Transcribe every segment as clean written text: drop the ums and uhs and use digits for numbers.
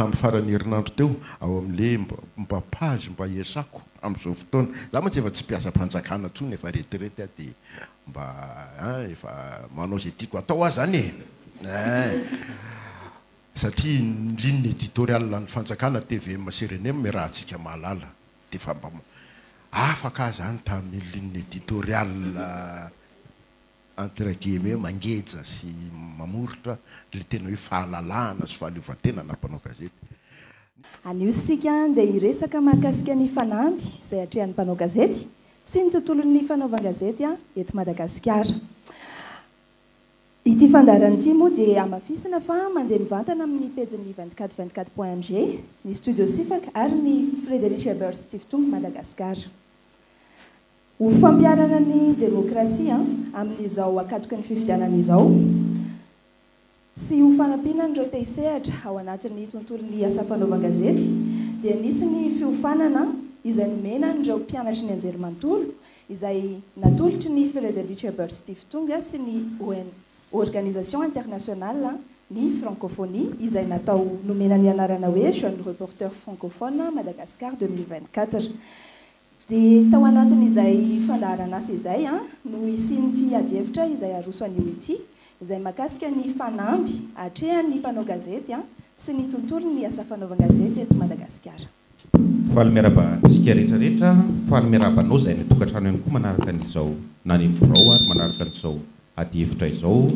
tamin'ny farany herinandro teo ao amin'le mpapazy mba iasako amin'izao fotoana za mantsy efa tsy mpiasa-panjakana ntsony efa retraité dia mba efa manao zay tiako atao azy zany satria ligne éditoriale ny fanjakana TVM Serenema rahantsika mahalala dia fa mba afaka zany tamin'ny ligne éditoriale entre guillemets mangeja sy mamoritra le tena hoe fahalalahana sy fahaleovantena na mpanao gazety. Anio sika dia hiresaka mahakasika ny fanamby izay atrehan'ny mpanao gazety sy ny tontolon'ny fanaovan-gazety eto Madagasikara. Ity fandarana ity moa dia amafisina fa mandeha mivantana amin'ny pejiny 2424.mg ny studio Sifaka ary ny Frédéric Ebert Stiftung Madagasikara. Ho fampiarana ny demokrasia amin'izao akatoka ny fifidianana izao sy ho fanampiana ireo te-hisehatra ao anatin'ny tontolon'ny asa fanaovan-gazety dia nisy ny fiofanana izay nomena ireo mpianatry ny anjerimanontolo izay natolotry ny Frédéric Ebert Stiftung sy ny Organisation Internationale ny Francophonie izay natao nomena ny anarana hoe Jeune Reporter Francophone Madagascar 2024. Dia tao anatin'izay fandaharana asa izay no isin'ity ady-hevitra izay aroso anio ity izay mahakasika ny fanamby atrehan'ny mpanao gazety sy ny tontolon'ny asa fanaovan-gazety eto Madagasikara. Faly miaraba antsika rehetrarehetra, faly miarabanao izay ny tokantrano ihany koa manaraka an'izao nanimborao ary manaraka an'izao ady-hevitra izao.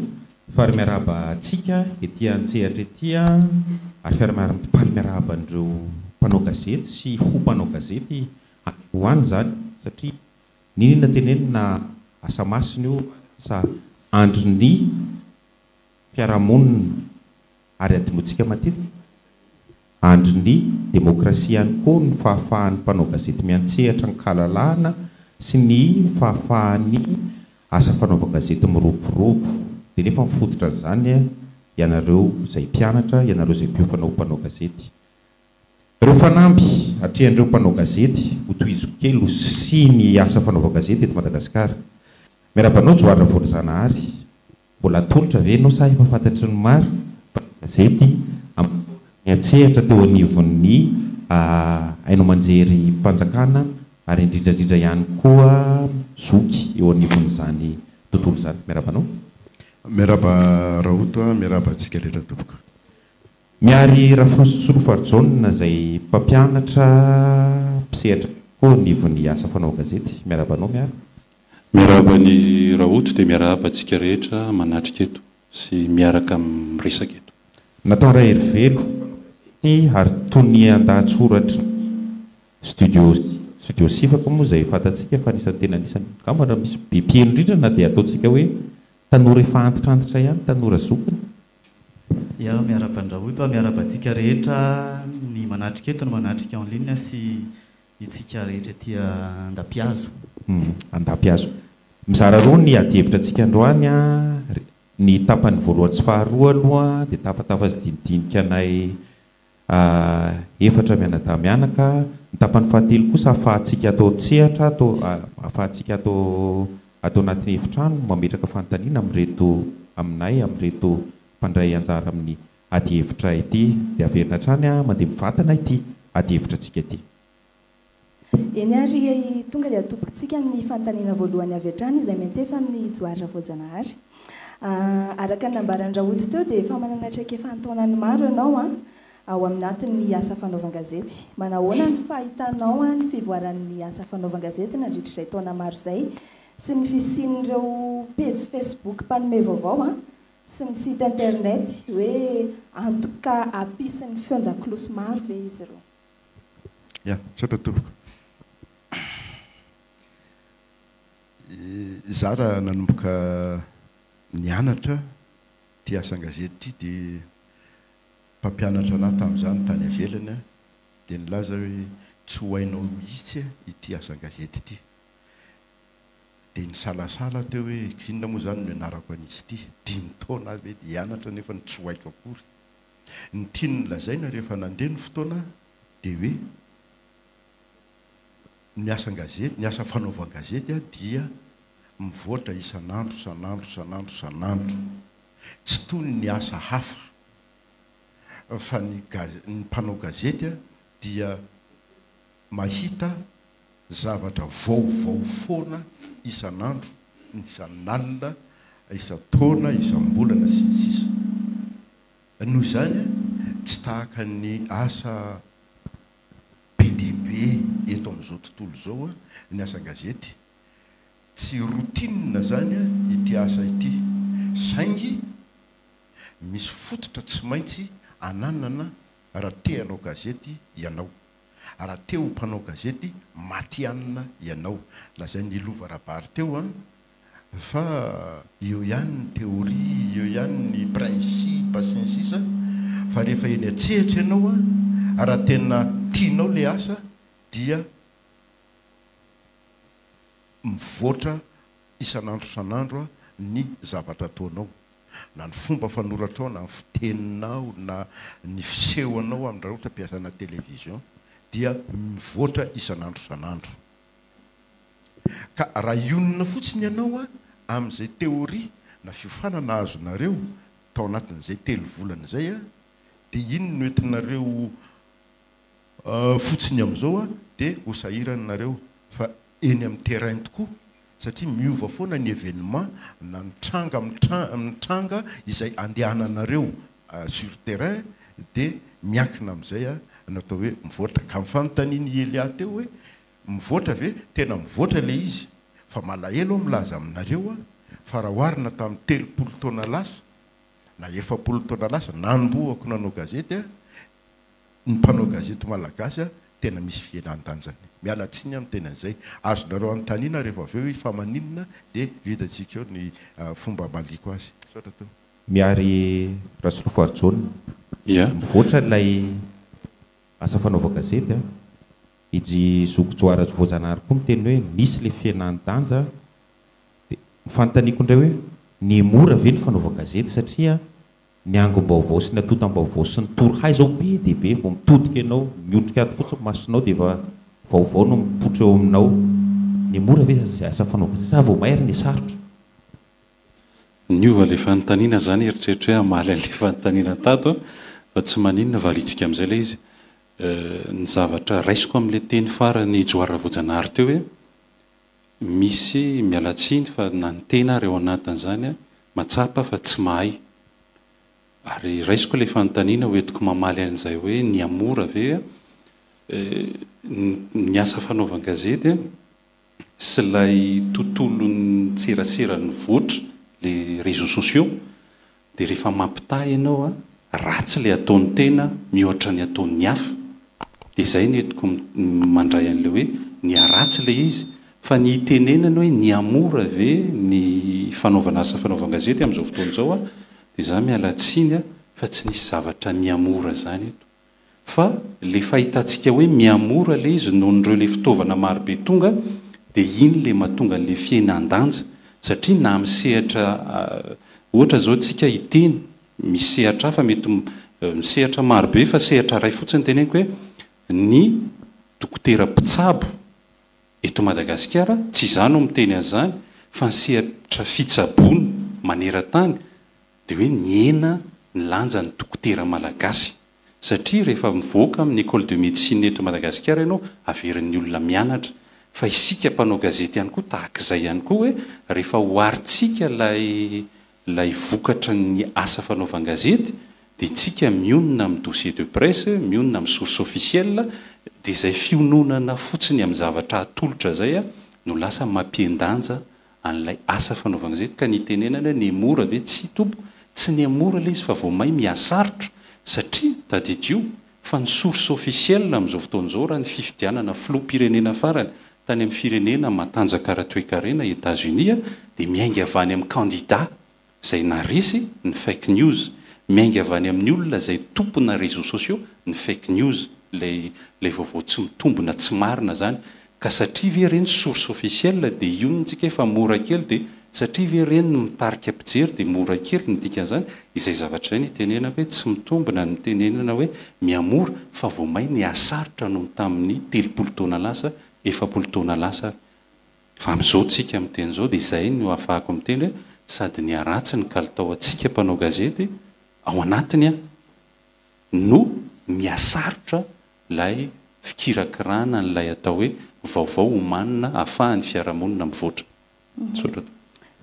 Faly miaraba antsika ety antsehatra ety ary faly miaraba an'ireo mpanao gazety sy ho mpanao gazety hoany zany satria ninona teneny na asa masina io sa androny fiarahamonina ary adimotsika matetika androny demokrasia ihany koa ny fahafahan'ny mpanao gazety miantsehatra ny kahalalahana sy ny fahafahan'ny asa fanaovan-gazety miroborobo dia nefa mifototra zany ianareo izay mpianatra ianareo izay mpanao gazety. Ireo fanamby atrehan'ireo mpanao gazety ho tohiziko kely sy ny asa fanaovan-gazety eto Madagasikara. Miarabanao Joara Vorizanahary, mbola atolotra ve ianao sa efa fantatry ny maro gazety miantsehatra teo anivon'ny hainao manjery mpanjakana ary indrindrandrindra ihany koa zoky eo anivon'izany tontolo izany. Miarabanao. Miaraba Raoto, miaraba antsika rehetra tompoko. Miary Rafosolofarjona izay mpampianatra mpisehatra koa nivon'ny asa fanao gazety. Miarabanao miara. Miaraba ny Raoto dia miaraba antsika rehetra manatrika eto sy miaraka miresaka eto. Natao ray herivelo ary tony andahatsoratra studio Sifaka moa izay fantatsika fa anisany tena anisany kamara misy bipiheno indrindra na dia ataontsika hoe tanora efa antitrantitra ihany tanora zokiny. Ya miara-pandraoto miara-batsika rehetra ny manatrika eto ny manatrika en ligne sy itsika rehetra ety Andapiazo. Andapiazo. Mizara roa ny ady-hevitra antsika androany ny tapany voalohany sy faharoa aloha dia tapatafa sy dinidinika anay efatra mianadahy-mianaka. Ny tapany fahatelo kosa ahafahantsika atao tsehatra ahafahantsika atao anatin'ny efitrano mametraka fanontaniana amin'reto aminay amin'reto mpandray anjara amin'ny ady-hevitra ity dia averina hatrany mandeha mivantana ity ady-hevitra antsika ity. Eny ary tonga dia atopotsika ny fanontaniana voalohany avy hatrany izay mentefa ny Joara Voajanahary. Araka ny nambaran-Raoto teo dia efa manana traikefa antaonany maro ianao ao aminatin'ny asa fanaovan-gazety. Manahoana ny fahitanao ny fivoaran'ny asa fanaovan-gazety nandritrizay taona maro izay sy ny fisian'ireo page Facebook mpanome vaovao sy ny site internet hoe antoka ampisin'ny feo-dakilasy maro ve izy ireo. Ya, tsotra tompoko. Zara nanomboka nianatra ty asan-gazety ity dia mpampianatra anahy tamin'izany tany avelany dia nilaza hoe tsy ho hainao mihitsy ity asan-gazety ity. Dia nisalasala teo hoe inona moa zany no ianarako an'izy ity 5 taona avy dia hianatra nefa ny tsy ho haiko akory. Ny tiany lazaina rehefa nandeha ny fotoana dia hoe ny asan-gazety, ny asa fanaovan-gazety dia mivoatra isan'andro. Tsy toy ny asa hafa fa ny mpanao gazety dia mahita zavatra vaovao foana isan'andro, isan'alina, isan-taona, isam-bolana sy ny sisa. Noho izany tsy tahaka ny asa be dia be eto amin'izao tontolo izao ny asa gazety. Tsy routine zany ity asa ity, saingy misy fototra tsy maintsy ananana raha te hanao gazety ianao, raha te ho mpanao gazety matianina ianao. Lazay ny Lova Rabary teo fa eo ihany ny théorie, eo ihany ny principe sy ny sisa, fa rehefa eny atsehatra ianao raha tena tianao le asa dia mivoatra isan'andro isan'andro ny zavatra ataonao, na ny fomba fanoratao, na ny fiteninao, na ny fisehoanao amin'ny raha ohatra mpiasana télévision, dia mivoatra isan'andro isan'andro. Ka raha ionina fotsiny ianao amin'izay théorie na fiofanana azonareo tao anatin'izay 3 volana izay dia iny no entinareo fotsiny amin'izao dia ho sahiranareo fa eny amin'ny terrain tokoa, satria miova foana ny événement na mitranga izay andehananareo sur terrain dia miankina amin'izay natao hoe mivoatra. Ka mifanontaniany Elia teo hoe mivoatra ve? Tena mivoatra le izy, fa malahelo milaza aminareo fa raha oharina tamin'ny 30 taona lasa na 70 taona lasa nanombohako nanao gazety ny mpanao gazety malagasy tena misy fielan-danjany. Miala tsiny amin'ny tena izay azonareo anontaniana rehefa avy eo fa maninona dia vitantsika eo ny fomba maliko azy. Miary Rasolofo Arjona, mivoatra ilay asa fanaova gazety izy Zokojoara Voajanahary koa miteny hoe misy le fialan-danja. Dia mifanontaniako indray hoe ny mora ve ny fanaova gazety, satria ny angom-baovao sy ny atotam-baovao sy ny torohay zao be dia be, vao mitodika ianao miondrika ato fotsiny masonao dia efa vaovao no mipoitra eo aminao. Ny mora ve asa fanaova gazety sa vao mahery ny sarotra? Ny ova le fanontaniana zany eritreritra hoe amaly an'le fanontaniana tato fa tsy maninona varitsika amin'izay le izy. Ny zavatra raisiko amin'le teny farany Joara Voajanahary teo hoe misy mialatsiny fa na ny tena ary eo anatin'izany matsapa fa tsy mahay. Ary raisiko le fanontaniana hoentiko mamaly an'izay hoe ny amora ve ny asa fanaovana gazety sy ilay tontolo ny tserasera ny voatra le réseaux sociaux dia rehefa mampitahy ianao ratsy le ataon'ny tena mihoatra ny ataon'ny hafa. Dia izay ny entiko mandray an'le hoe ny aratsy le izy, fa ny itenenana hoe ny amora ve ny fanaovana asa fanaovana gazety amin'izao fotoana izao dia za miala tsiny fa tsy nisy zavatra miamora zany eto. Fa le fahitantsika hoe miamora le izy noho n'ireo le fitaovana marobe tonga dia iny le mahatonga an'le fiainan-danja, satria na misehatra ohatra zao tsika iteny misy sehatra hafa mety misehatra marobe fa sehatra ray fotsiny teneniko hoe ny dokotera mpitsabo eto Madagasikara tsy izany ao miteny an'izany fa ny sehatra fitsaboana maneran-tany dia hoe ny hena ny lanja ny dokotera malagasy. Satria rehefa mivoaka amin'ny école de médecine eto Madagasikara ianao averin'ny olona mianatra, fa isika mpanao gazety ihany koa tahak'izay ihany koa hoe rehefa hoaritsika lay vokatra ny asa fanaovana gazety dia tsika mionona amin'ny dossier de presse, mionona amin'ny source officielle, dia izay fiononana fotsiny amin'ny zavatra atolotra zay no lasa mampiendanja an'ilay asa fanaovana gazety. Ka ny tenenana ny mora ve tsy tompo, tsy ny mora le izy fa vao may mihasarotra, satria tadidio fa ny source officielle amin'izao fotoana izao raha ny fifidianana filoham-pirenena farany tany amin'ny firenena matanjaka ara-toekarena États-Unis dia miainga avy any amin'ny candidat izay naresy ny fake news, miainga avy any amin'ny olona izay tompona réseaux sociaux ny fake news, lay vaovao tsy mitombona tsy marina zany. Ka satria ve reny source officielle dia io ntsika efa mora kely, dia satria ve reny no mitarika mpijery dia mora kely ny dikan'izany. Izay zavatra izay ny tenenana hoe tsy mitombona ny tenenana hoe miamora, fa vao may ny asarotra noho tamin'ny 30 taona lasa 70 taona lasa. Fa amin'izao tsika amin'ny teny izao dia izay no ahafahako miteny hoe sady ny aratsy ny kalitao antsika mpanao gazety ao anatiny no miasarotra lay fikirakirana n'ilay atao hoe vaovao homanina ahafahany fiarahamonina mivoatra. Sotra.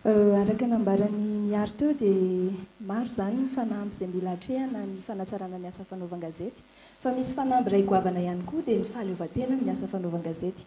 Araka nambarany miaro teo dia maro zany ny fanampy izay mila hatrehana ny fanatsarana ny asa fanaovan-gazety, fa misy fanampy iray goavana ihany koa dia ny fahaleovantena ny asa fanaovan-gazety.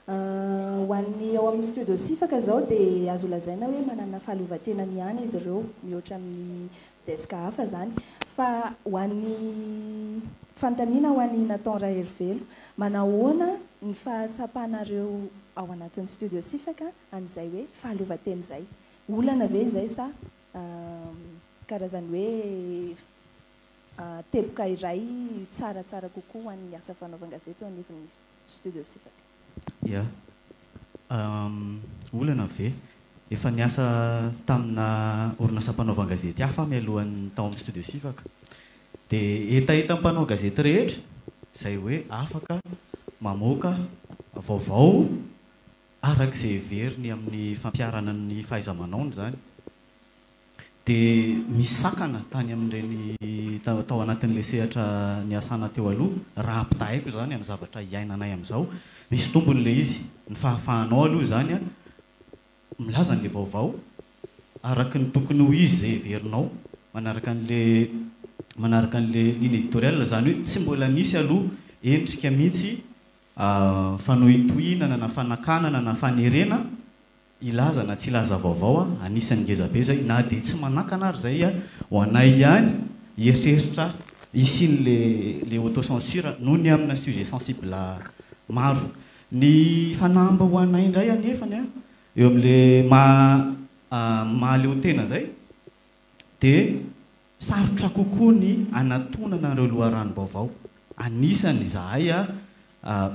Ho an'ny ao amin'ny studio sifaka zao dia azo lazaina hoe manana fahaleovan-tenany ihany izy ireo mihoatra amin'ny deska hafa zany, fa ho an'ny fanontaniana ho an'ny Nathan Raherivelo, manahoana ny fahatsapanareo ao anatin'ny studio sifaka an'izay hoe fahaleovan-tena izay, olana ve izay sa karazany hoe teboka iray tsaratsara kokoa ho an'ny asa fanaovan-gazety ao anivon'ny studio sifaka? Ya, olana ve efa niasa tamina orinasa mpanaovan-gazety hafa mialohan'ny tao amin'ny studio sifaka, dia etaeta mpanao gazety rehetra izay hoe afaka mamoaka vaovao arak'izay heveriny amin'ny fampiarana ny fahaiza-manaony zany. Dia misakana tany amin'ireny tao anatin'ilay sehatra niasana teo aloha, raha ampitahaiko zany amin'ny zavatra iainanay amin'izao, misy tompon'ilay izy. Ny fahafahanao aloha zany a milaza n'ilay vaovao araka ny tokony ho izy izay heverinao, manaraka an'ilay ligne éditoriale zany hoe tsy mbola nisy aloha endrika mihitsy fanohitohinana na fanakanana na fanerena ilaza na tsy ilaza vaovao anisan'ny ngezabe zay, na dia tsy manakana ary zay ho anay ihany hieritreritra isiany le autocensure noho ny amina sujet sensible maro. Ny fanamba ho anay indray anefany eo amin'le mahaleo-tena zay dia sarotra kokoa ny anatonana ireo loharanom-baovao. Anisany izahay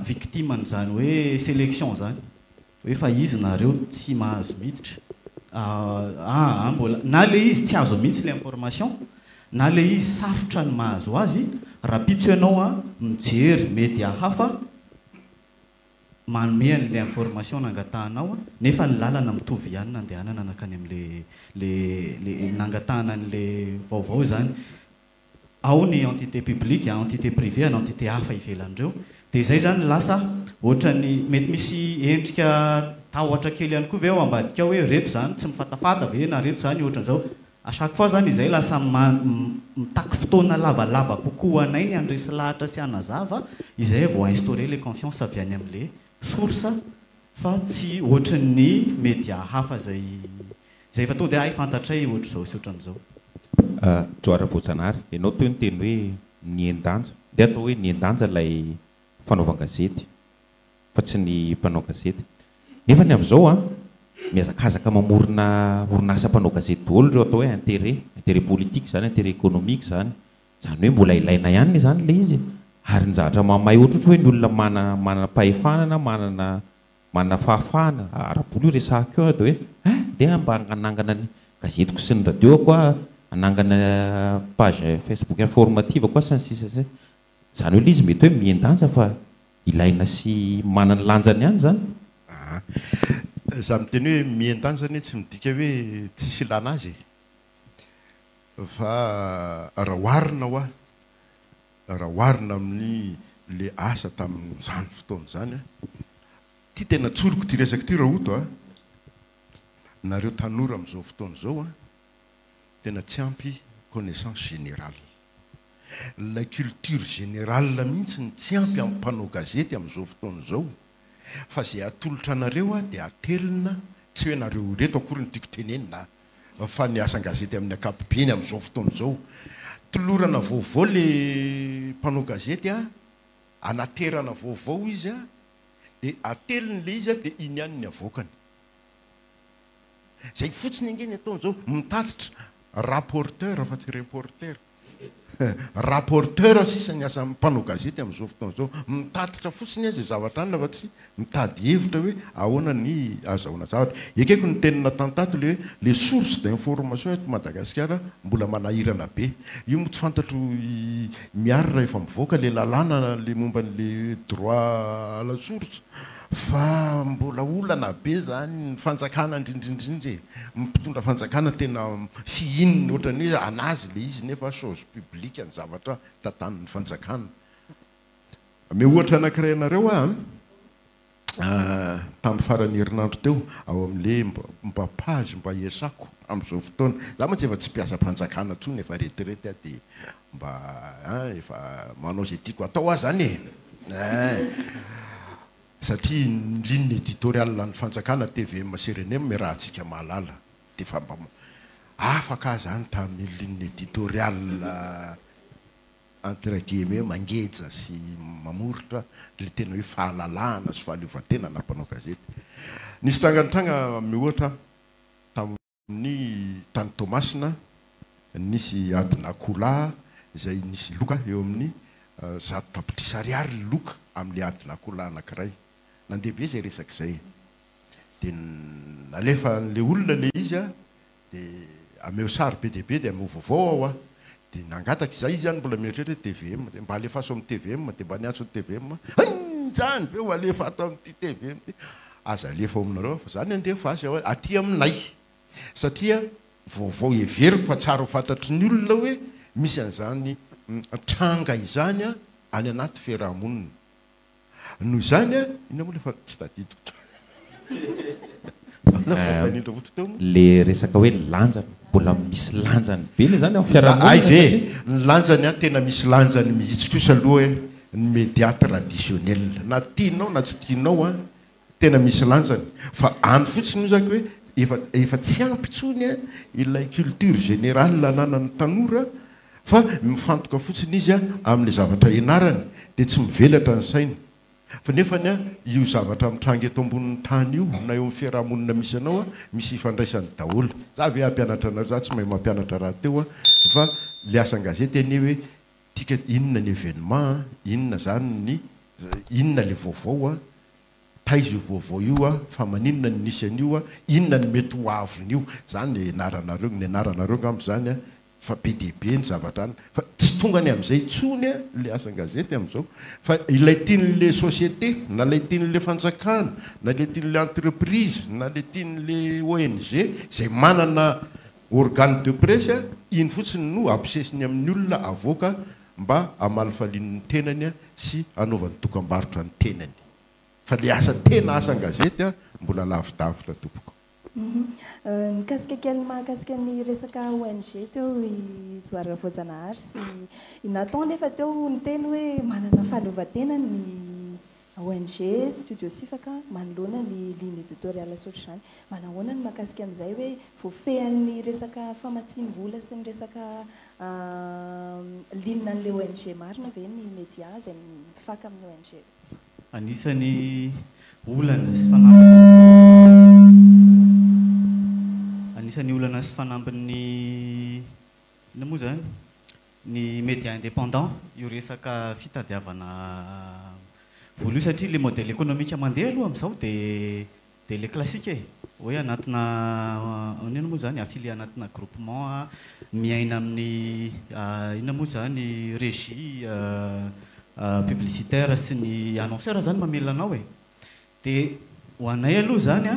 victime n'izany hoe sélection zany, hoe fa izy nareo tsy mahazo miditra, mbola na le izy tsy azo mihitsy le information, na le izy sarotra ny mahazo azy, rapitso ianao mijery média hafa manome an'ilay information nangatahanao, nefa ny lalana mitovy ihany nandehanana nakany amin'le nangatahana an'ilay vaovao zany. Ao ny entité publique, entité privée, ny entité hafa ivelan'ireo. Dia izay zany lasa ohatrany mety misy endrika tahotra kely ihany koa ve ao ambadika hoe reto zany tsy mifatafata ve na reto zany ohatran'izao. À chaque fois zany izay lasa mitaky fotoana lavalava kokoa anay ny andresy lahatra sy hanazava izay vao instaurer les confiance avy any amin'le source, fa tsy ohatran'ny média hafa zay efa tonga dia ay fantatray ohatra zao sy ohatran'izao. Joara Voajanary, ianao teo ny teny hoe niendanja, dia atao hoe niendanja ilay fanaovan-gazety fa tsy ny mpanao gazety. Nefa ny amin'izao miazakazaka mamorona orinasa mpanao gazety daholo ireo atao hoe intérêt politique zany, intérêt économique zany, zany hoe mbola ilaina ihany zany ilay izy. Ary ny zavatra mamay ohatratra hoe ny olona manana pahefanana, manana fahafahana ara-bolo io resahako eo dia hoe dia mba hanangana ny gazetiko sy ny radio koa, hanangana page Facebook informative koa sy ny sisa zay. Zany hoe izy mety hoe miendanja fa ilaina sy manana lanjany ihany zany. Za miteny hoe miendanjany tsy midika hoe tsisy ilana azy, fa raha oharina amin'ny le asa tamin'izany fotoana zany ty tena tsoroko ty resaka ty raha oto nareo tanora amin'izao fotoana zao tena tsy ampy connaissance générale, la culture générale mihitsy ny tsy ampy amin'ny mpanao gazety amin'izao fotoana zao. Fa zay atolotra anareo dia atelina, tsy hoe nareo reto akory ny tiako tenenina fa ny asan-gazety amin'ny ankapobeny amin'izao fotoana zao. Tolorana vaovao le mpanao gazety anaterana vaovao izy dia ateliny le izy dia iny ihany ny avoakany. Zay fotsiny ingeny ataon'izao mitatitra rapporteur fa tsy reporter. Rapporteur sisa ny asa mpanao gazety amin'izao fotoana zao, mitatitra fotsiny azy zavatra anina fa tsy mitady hevitra hoe ahoana ny azahoana zavatra. Ekeko ny tenina tantato le source d'information eto Madagasikara mbola manahirana be. Io mo tsy fantatro miarina efa mivoaka le lalàna le momba n'le droit à la source, fa mbola olana be zany ny fanjakana indrindrindrindry mpitondra fanjakana tena fihininy ohatrany hoe anazy le izy nefa chose publique ny zavatra tataniny fanjakana me ohatra anankiray anareo tamin'ny farany herinandro teo ao amin'le mbapazy mba iasako amin'izao fotoana za moa tsy efa tsy mpiasa mpanjakana tsony efa retraite dia mba efa manao zay tiako atao azy zany satria ny ligne éditoriale ny fanjakana TVM Serenem me raha antsika mahalala dia fa mba afaka zany tamin'ny ligne éditoriale entre guillemets mangeja sy mamoritra le tena hoe fahalalahana sy fahaleovan-tena na mpanao gazety nisy tranganitranga mihoatra tamin'ny tany Tomasina nisy adina kola izay nisy loka eo amin'ny 100 tapitrisa ariary loka amin'le adina kola anankiray nandeha be zay resak'izay dia nalefa le olona le izy dia ameo sary be dia be dia ameo vaovao ao dia nangataka izay izy zany mbola mieritreritra TVM dia mba alefa aso amin'ny TVM dia mba niantso ny TVM zany ve ho alefa ato amin'ity TVM ty aza alefa ao aminareo fa zany andeha fasy ao aty aminay satria vaovao everiko fa tsara ho fantatry ny olona hoe misy an'izany tranga izany any anaty fiarahamonina noho izany ina moa lefa tsy tadidiko le resaka hoe lanjany mbola misy lanjany be le zany amin'ny fiarahamonina ay ve ny lanjany tena misy lanjany mihitsy kosa aloha ny média traditionnel na tianao na tsy tianao tena misy lanjany fa any fotsiny io zaka hoe efa tsy ampy tsony ilay culture générale nanan'ny tanora fa mifantoka fotsiny izy amin'le zavatra ianarany dia tsy mivelatra ny sainy fa nefany io zavatra mitranga eto ambonin'ny tany io na eo amin'ny fiarahamonina misy anao misy ifandraisany daholo za ve ampianatra anao za tsy mahay mampianatra raha teo fa le asan-gazety anie hoe tika inona ny événement inona zany ny inona le vaovao taizy io vaovao io fa maninona ny nisy an'io inona ny mety ho avon'io zany naranareo ny anaranareo ngambo zany fa be dia be ny zavatra any fa tsy tonga ny amin'izay tsony le asan-gazety amin'izao fa ilay tian'le société na ilay tian'le fanjakana na ilay tian'le entreprise na ilay tian'le ONG zay manana organe de presse iny fotsiny no absesiny amin'ny olona avoaka mba amalifalian'ny tenany sy anaovan'ny dokam-barotra ny tenany fa le asa tena asan-gazety mbola lavidavitra tompoko mikasika kely mahakasika ny resaka ONG teo ijoarana voajanahary sy natao nefa teo ny teny hoe manana fahaleovan-tena ny ONG studio sifaka manoloana ny ligne éditoriale sotry izany manahoana ny mahakasika amin'izay hoe voafehan'ny resaka famatsiam-bola sy ny resaka ligne an'le ONG marina ve ny média izay mifaka amin'ny ONG anisany olana sy olana sy fanampin'ny ina moa zany ny média indépendant io resaka fitadiavana voalo satria le modèle économique mandeha aloha amin'izao dia le classique hoe anatina ina moa zany affilié anatina groupement miaina amin'ny ina moa zany régie publicitaire sy ny annonceur zany mamela anao dia ho anay aloha zany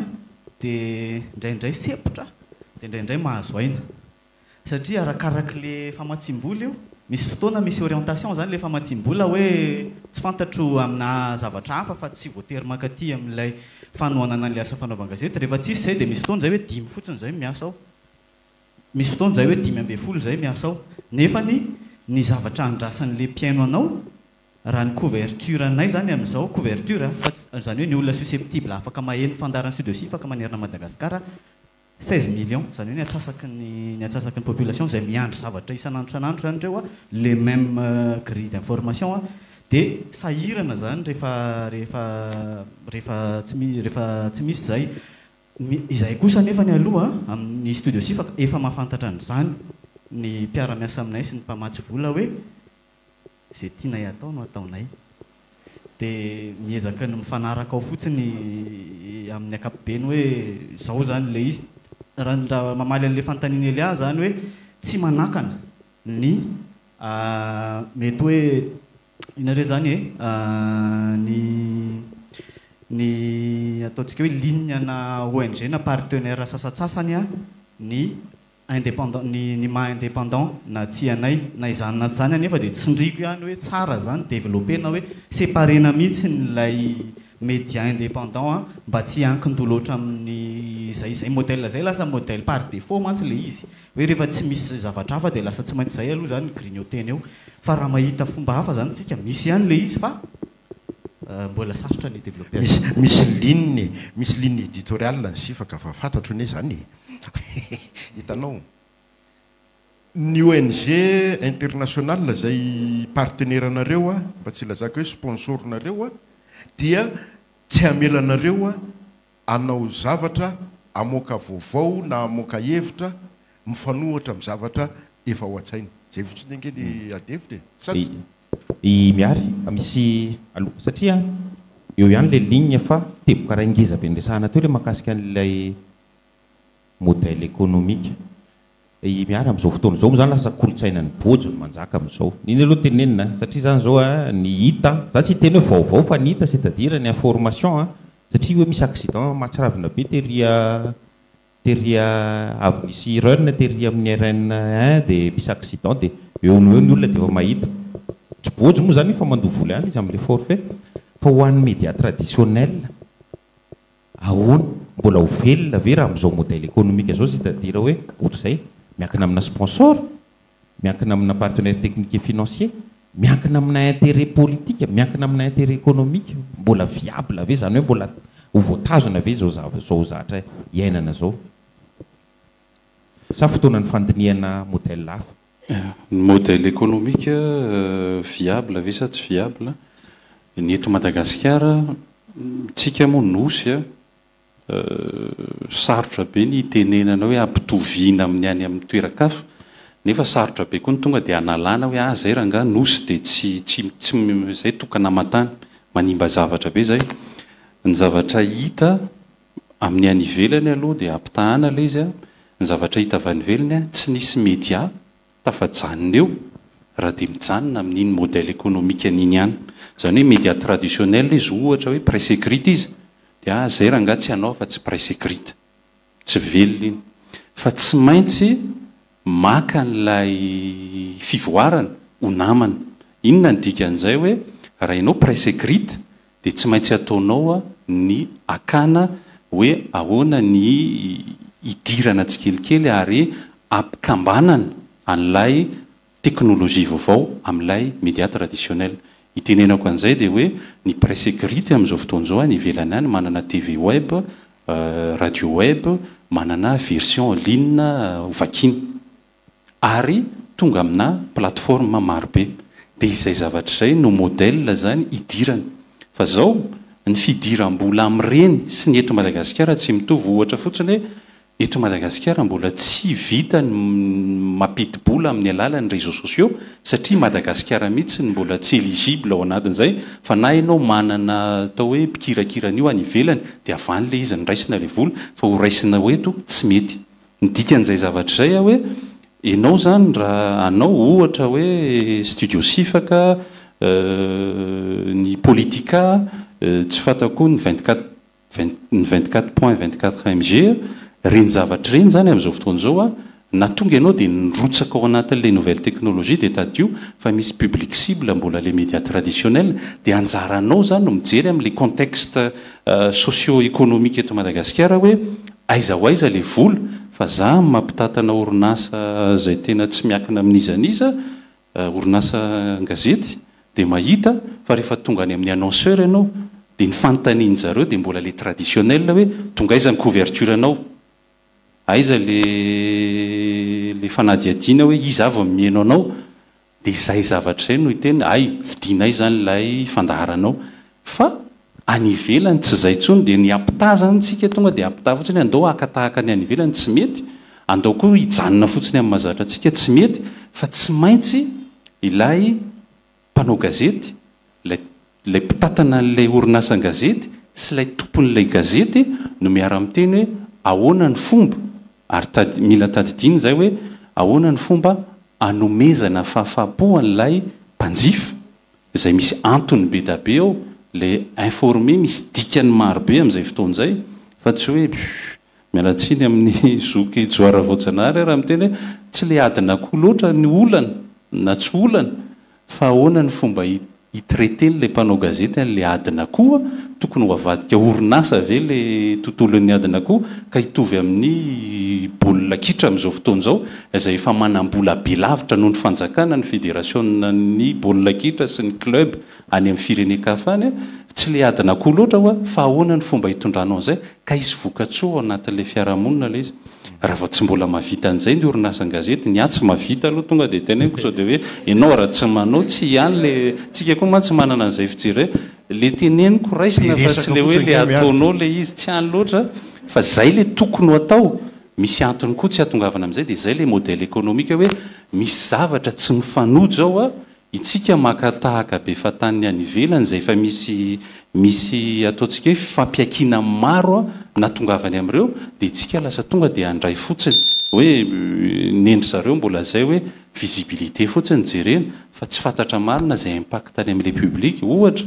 dia indraindray sepotra dia indraindray mahazo aina satria arakaraka le famatsiam-bola io misy fotoana misy orientation zany le famatsiam-bola hoe tsy fantatro amina zavatra hafa fa tsy voatery makaty amin'ilay fanohanana le asa fanaovan-gazety rehefa tsisy zay dia misy fotoana zay hoe 10 fotsiny zay miasa ao misy fotoana zay hoe 10 zay miasa ao nefa ny zavatra andrasan'le mpiaino anao raha ny couverture anay zany amin'izao couverture fa zany hoe ny olona susceptible afaka maheno fandaran'ny studio si afaka manerina Madagasikara 16 millions zany hoe ny atsasaky ny population zay miandry zavatra isanandro zany reo le même grille d'information dia sahirana zany rehefa tsy misy zay izay kosa nefa ny aloha amin'ny studio si efa mahafantatra an'izany ny mpiara-miasa aminay sy ny mpamatsy vola hoe zay tianay atao no ataonay dia miezaka ny mifanaraka ao fotsiny amin'ny ankapobeny hoe zao zany le izy raha mamaly an'le fanontaniana elia zany hoe tsy manakana ny mety hoe inare zany ny ny ataontsika hoe ligne na ONG na partenaire sasatsasany a ny indépendant ny maha indépendant na tsy anay na izany na zany anefa dia tsindriko ihany hoe tsara zany développé na hoe séparena mihitsy nylay média indépendant a mba tsy hankindolo loatra amin'ny zay modèle zay lasa modèle par défaut mantsy le izy hoe rehefa tsy misy zavatra hafa dia lasa tsy maintsy zay aloha zany grignoteny eo fa raha mahita fomba hafa zany tsika misy ihany le izy fa mbola sarotra ny développé misy ligne éditoriale ny sifaka fa fantatro ne zany hitanao ny ONG internationale zay partenaire anareo a mba tsy lazaka hoe sponsor nareo a dia tsy amelanareo a anao zavatra amoaka vaovao na amoaka hevitra mifanohatra amin'ny zavatra efa ho an-tsaina zay fotsiny angely adevitra sasy miary misy aloha satria eo ihany le ligne fa teboka raha ingeza be ndresahana teo le mahakasika an'ilay modèle économique miary amin'izao fotoana zao zany lasa kolotsaina ny bojy ny manjaka amin'izao niny aloha tenenina satria zany zao a ny hita za tsy teny hoe vaovao fa ny hita c'est-à-dire ny information a satria hoe misy accident mahatsiravina be tery avy nisy run tery amin'ny RN1 dia misy accident dia eo ny olona dia efa mahita tsy bojy moa zany fa mandovola ihany izy amin'le forfait fa ho an'ny média traditionnel ahoana mbola ho velona ve raha amin'izao modèle économique zao c'est-à-dire hoe ohatr'izay miankina amina sponsor miankina amina partenaire technique et financier miankina amina intérêt politique miankina amina intérêt économique mbola viable ve zany hoe mbola ho voatazona ve zao zatra iainana zao sa fotoana ny fandiniana modèle hafa modèle économique viable ve sa tsy viable ny eto Madagasikara tsika moa nosy a sarotra be ny tenenana hoe ampitoviana amin'ny any amin'ny toeran-kafa nefa sarotra be koa ny tonga dia analana hoe zay ranga nosy dia tsy zay tokana matany manimba zavatra be zay ny zavatra hita amin'ny any ivelany aloha dia ampitahana le izy a ny zavatra hita avy any ivelany a tsy nisy média tafajanona eo raha dia mijanona amin'iny modèle économique an'iny ihany zany hoe média traditionnel izy ohatra hoe presse écrite izy dia zay raha nga tsy anao fa tsy presse écrite tsy velona iny fa tsy maintsy maka n'lay fivoarana ho namana inona ny dikan'izay hoe raha ianao presse écrite dia tsy maintsy ataonao a ny akana hoe ahoana ny idirana tsikelikely ary ampikambanana an'ilay teknolojia vaovao amin'ilay média traditionnel itenenako an'izay dia hoe ny presse écrite amin'izao fotoana zao any ivelany any manana TV web radio web manana version en ligne ovakiny ary tonga amina plateforme maro be dia izay zavatra izay no modèle zany idirana fa zao ny fidiram-bola amin'ireny sy ny eto Madagasikara tsy mitovy ohatra fotsiny hoe eto Madagasikara mbola tsy vita ny mampidi-bola amin'ny alalan'ny réseaux sociaux satria Madagasikara mihitsy mbola tsy éligible ao anatin'izay fa na ianao manana atao hoe mpikirakirana any ivelany dia avany le izy ny raisina le vola fa ho raisina hoeto tsy mety ny dikan'izay zavatra izay a hoe ianao zany raha anao ohatra hoe studio sifaka ny politika tsy fatako ny 24.24 mg reny zavatra reny zany amin'izao fotoana zao a na tonga ianao dia nirotsaka ao anatin'le nouvelle technologie dia tadio fa misy public cible mbola le média traditionnel dia anjaranao zany no mijery amin'le contexte socio-économique eto Madagasikara hoe aiza ho aiza le vola fa za mampitatana orinasa zay tena tsy miakina amin'izaniza orinasa gazety dia mahita fa rehefa tonga any amin'ny annonceur ianao dia ny fanontaniany zareo dia mbola le traditionnel hoe tonga aiza ny couverture anao aiza le fanadiadiana hoe izy avy mihaino anao dia izay zavatra izay no hiteny ay vidinay zany lay fandaharanao fa any ivelany tsy zay ntsony dia ny ampitazany tsika tonga dia ampitaha fotsiny andao akatahaka ny any ivelany tsy mety andao koa hijanona fotsiny amin'ny mazatra antsika tsy mety fa tsy maintsy ilay mpanao gazety lay mpitatana n'lay orinasa gazety sy lay tompon'lay gazety no miara-miteny hoe ahoana ny fomba ary mila tadidiny zay hoe ahoana ny fomba anomezana fahafapo an'ilay mpanjifa izay misy antony be da be ao le informé misy dikany marobe amin'izay fotoan'izay fa tsy hoe mialatsiny amin'ny zoky joara voatjanary raha miteny hoe tsy le adina koa loatra ny olana na tsy olana fa ahoana ny fomba hitraité le mpanao gazety le adina koa tokony ho avadika orinasa ve le tontolon'ny adina koa ka hitovy amin'ny baolina kitra amin'izao fotoana izao izay efa manam-bola be lavitra noho ny fanjakana ny fédérationna ny baolina kitra sy ny club any amin'ny firenen-kafa any tsy le adina koa loatra hoa fa ahoana ny fomba hitondranao an'izay ka isy vokatsoa ao anatin'ilay fiarahamonina le izy raha vao tsy mbola mavita an'izay ny orinasan-gazety ny atsy mavita aloha tonga dia tena ko sao dia hoe ianao raha tsy manao tsy ihany le tsika koa ma tsy manana an'izay fijery le teneniko raisina fa tsy le hoe le ataonao le izy tsy hany loatra fa zay le tokony ho atao misy antony koa tsy hatongavana amin'izay dia zay le modèle économique hoe misy zavatra tsy mifanojo zao a itsika makatahaka be fatany any ivelany zay fa misy ataontsika hoe fampiakina maro a natongavany amin'ireo dia itsika lasa tonga dia andray fotsiny hoe nendry zareo mbola zay hoe visibilité fotsiny jerena fa tsy fantatra marina zay impact any amin'ilay public ohatra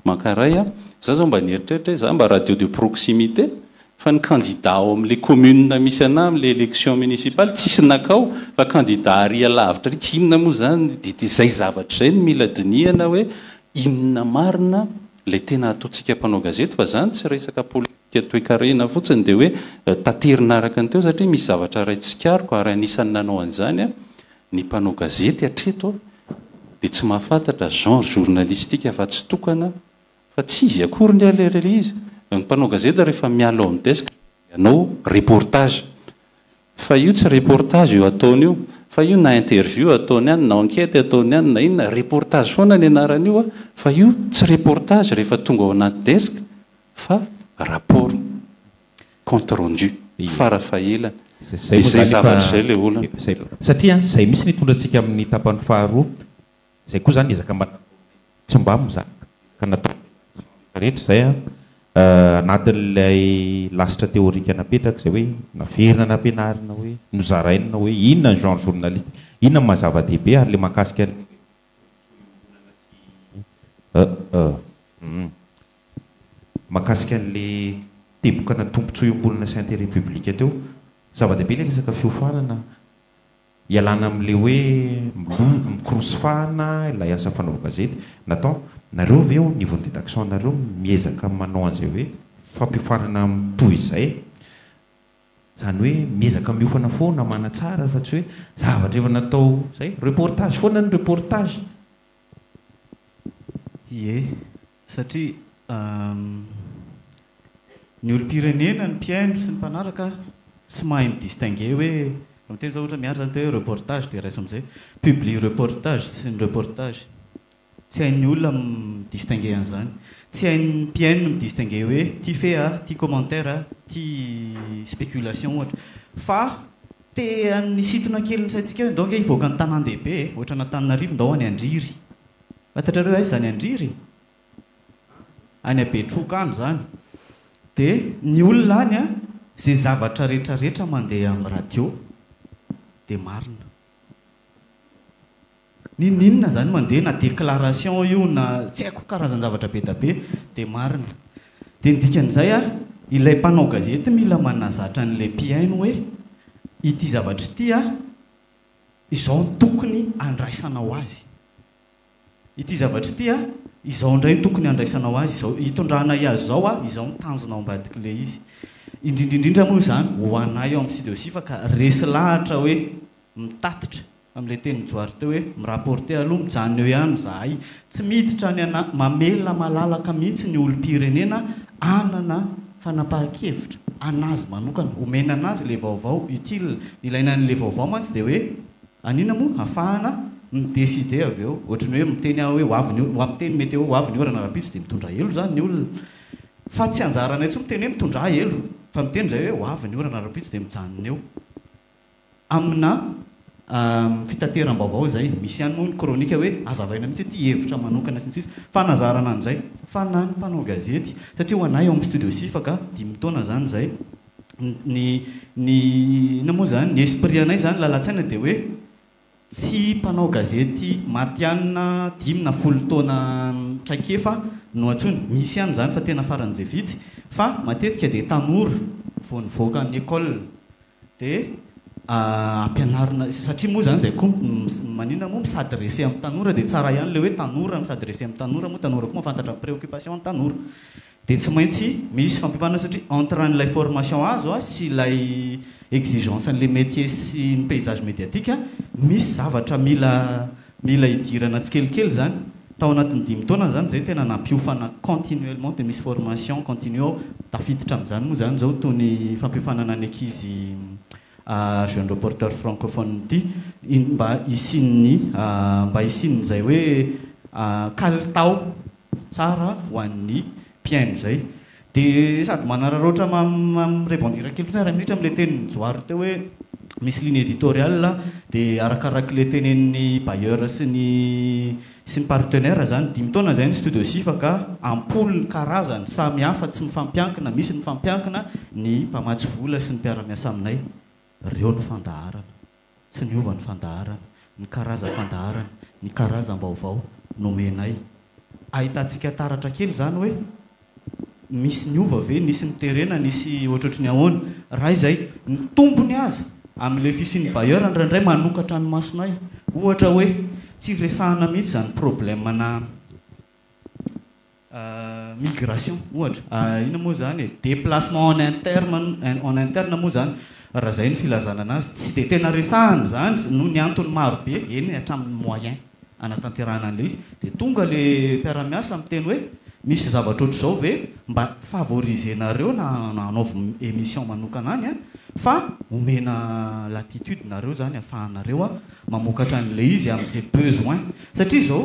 makaray a za zao mba nieritreritra hoe za mba radio de proximité fa ny candidat ao amin'ilay commune misy ana amin'ilay élection municipale tsisy nakao fa candidat aria lavitra rika inona moa zany dia zay zavatra zay ny mila dinihana hoe inona marina le tena ataontsika mpanao gazety fa zany tsy resaka politika toe-karena fotsiny dia hoe taterina araka ny teo satria misy zavatra ray tsikariko ary anisan'ny nanao an'izany a ny mpanao gazety hatreto dia tsy mahafantatra genre journalistique fa tsy tokana fa tsy izy akory ny alerile izy ny mpanao gazety rehefa miala ao ny deska ianao reportage fa io tsy reportage io ataony io fa io na interview ataony any na enquête ataony any na inona reportage foana ny anaran'io a fa io tsy reportage rehefa tonga ao anaty deska fa rapport compte rendu farafahelana izay zavatra zay le olana satria zay misy nitondratsika amin'ny tapany faharoa zay koa zany ezaka tsy mba mizaka ka natao rehetra zay a anatin'ilay lasitra théorique napetraka zay hoe naverina nampianarina hoe nozarainina hoe inona ny genre journaliste inona ny mazava-dehibe ary le mahakasika mahakasika an'le teboka na tompontsoa ombolona sainte république teo zava-dehibe le resaka fiofanana ialana amin'le hoe mikorosofahana ilay asa fanaova gazety natao nareo ve ao niveau de rédaction nareo miezaka manao an'izay hoe fampiofanana toy izay zany hoe miezaka miofana foana manatsara fa tsy hoe zavatra efa natao zay reportage foana ny reportage ie satria ny olo-pirenena ny mpiaino sy ny mpanaraka tsy mahay midistingue hoe miteny zao ohatra miara zany te hoe reportage dia raisa am'izay publie reportage sy ny reportage tsy hain'ny olona midistingue an'izany tsy hain'ny mpiaino midistingue hoe ty fe a ty commentaire a ty spéculation ohatra fa te ny sitona kely ny saintsika donc hivoaka ny tanan-dehibe ohatra n'Antananarivo ndao any Andriry fantatrareo aizy zany Andriry any Abetroka any zany dia ny olona any a zay zavatra rehetrarehetra mandeha amin'ny radio dia marina ninona zany mandeha na déclaration io na tsy haiko karazany zavatra be da be dia marina dia ny dikan'izay a ilay mpanao gazety mila manazatra an'ilay mpiaino hoe ity zavatra ity a izao ny tokony andraisanao azy ity zavatra ity a izao indray ny tokony andraisanao azy izao hitondrana iazy zao a izao mitanjonao ambadika le izy indrindrindrindra moa zany ho anay eo amin'ny studio sifa ka resy lahatra hoe mitatitra amin'ilay teny mijoary teo hoe mirapporte aloha mijanona eo ihany zahay tsy miditra ny mamelona malalaka mihitsy ny olo-pirenena anana fanapahan-kevitra anazy manokana omena anazy le vaovao utile ilaina n'le vaovao mantsy dia hoe anina moa hafahana midécide avy eo ohatrany hoe miteny hoe miteny mety hoe hoavy ny orana rapitsy dia mitondra elo zany ny olona fa tsy anjaranay tsy miteny hoe mitondra elo fa miteny zay hoe hoavy ny orana rapitsy dia mijanona eo amina fitateram-baovao zay misy ihany moa ny kronika hoe azavaina mihitsy ty hevitra manokana sy ny sisa fanazarana an'izay fa na ny mpanao gazety satria ho anay eo amin'ny studio sifaka 10 taona zany zay ny na moa zany ny esprit anay zany lalatsaina dia hoe tsy mpanao gazety matianina 10 na 10 taona traikefa no antsony misy ihany zany fa tena faran'izay vitsy fa matetika dia tanora vao nivoaka ny école dia ampianarina satria moa zany zay koa maninona moa misadresse amin'ny tanora dia tsara ihany le hoe tanora misadresse amin'ny tanora moa tanora koa mahafantatra préoccupation ny tanora dia tsy maintsy misy fampivana satria entre an'ilay formation azo sy ilay exigence an'ilay métier sy ny paysage médiatique misy zavatra mila hidirana tsikelikely zany tao anatin'ny 5 taona zany zay tena nampiofana continuellement dia misy formation continue tafiditra amin'izany moa zany zao toy ny fampifanana ny ankizy jeune reporter francophone ity mba isinny zay hoe kalitao tsara ho an'ny mpiaino zay dia sady manararoatra mirépondira kely fotsiny raha minitra amin'ilay teny joary teo hoe misy ligne éditoriale dia arakaraka le tenen'ny bailleur sy ny partenaire zany 5 taona zay ny studio sifa ka ampoly ny karazany samy hafa tsy mifampiankina misy ny mifampiankina ny mpamatsy vola sy ny mpiara-miasa aminay reo ny fandaharana tsy niova ny fandaharana ny karaza-fandaharana ny karazam-baovao nomenay ahitantsika taratra kely zany hoe misy niova ve nisy niterena nisy ohatrohatry ny ahoana raha izay ny tombony azy amin'ilay fisian'ny bailleur ndraindray manokatra ny masonay ohatra hoe tsy resahana mihitsy zany problème na migration ohatra ina moa zany e déplacement en interne moa zany raha zay ny filazana anazy tsy dia tena resahana zany no ny antony maro be eny hatramin'ny moyen anatanterahana an'ilay izy dia tonga le mpiara-miasa miteny hoe misy zavatra ohatr'izao ve mba favorisenareo na anaovy émission manokana any fa omena latitude nareo zany ahafahanareo mamokatra an'ilay izy amin'izay besoin satria zao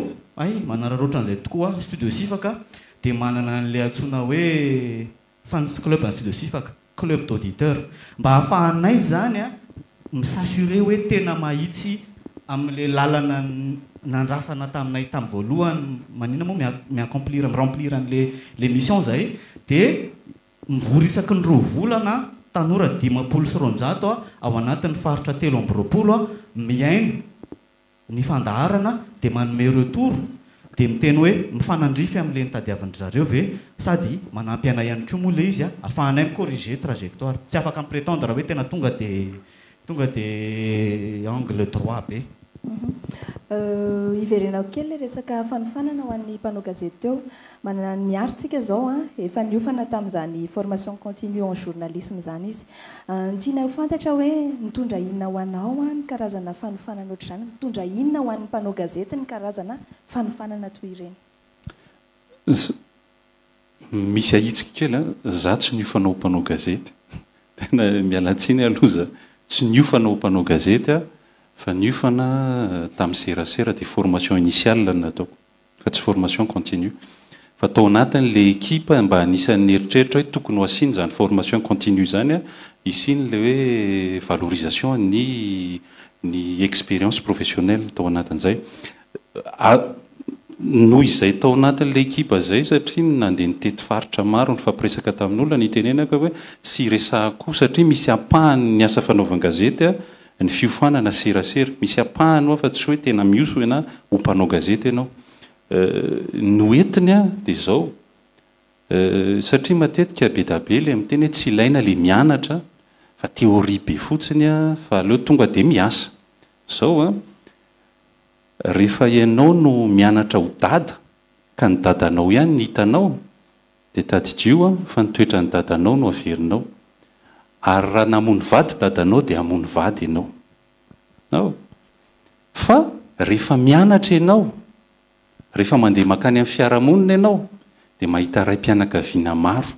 manararoatra an'izay tokoa studio sifaka dia manana an'ilay antsoina hoe fans club ny studio sifaka club d'auditeur mba ahafahanay zany misassuré hoe tena mahitsy amin'ilay lalana nandrasana taminay tamin'ny voalohany manina moa miremplir an'le mission zay dia mivory isaky ny 2 volana tanora 500 ao anatin'ny faritra 3 miaino ny fandaharana dia manome retour dia miteny hoe mifanandrify amin'le nitadiavany zareo ve sady manampy anay ihany koa moa le izy ahafahanay micorriger trajectoire tsy afaka miprétendre hoe tena tonga dia angle droit be iverenao kely resaka fanofanana ho an'ny mpanao gazety teo manana miaritsika zao efa niofana tamin'izany formation continue en journalisme zany izy tiana ho fantatra hoe mitondra inona ho anao ny karazana fanofanana ohatr' izany mitondra inona ho an'ny mpanao gazety ny karazana fanofanana toy ireny misy ahitsika kely za tsy niofanao mpanao gazety tena mialatsiny aloha tsy niofanao mpanao gazety fa niofana tamin'ny serasera dia formation initiale nataoko fa tsy formation continue fa tao anatin'le équipe mba anisan'ny eritreritra hoe tokony ho asiny zany formation continue zany isiny le hoe valorisation ny expérience professionnelle tao anatin'izay noho izay tao anatin'le équipe zay satria nandeha nitety faritra maro nifampiresaka tamin'olona nitenenaka hoe sy resahako satria misy apahany ny asa fanaovan-gazety ny fiofanana serasera misy apahany fa tsy hoe tena mioso ena ho mpanao gazety ianao noentiny dia zao satria matetika be da be le miteny hoe tsy ilaina le mianatra fa théorie be fotsiny fa aleo tonga dia miasa zao rehefa ianao no mianatra ho dada ka ny dadanao ihany ny hitanao dia tadidio fa nitoetra ny dadanao no averinao ary raha namony vady dadanao dia hamony vady ianao fa rehefa mianatra ianao rehefa mandeha makany amin'ny fiarahamonina ianao dia mahita raim-pianakaviana maro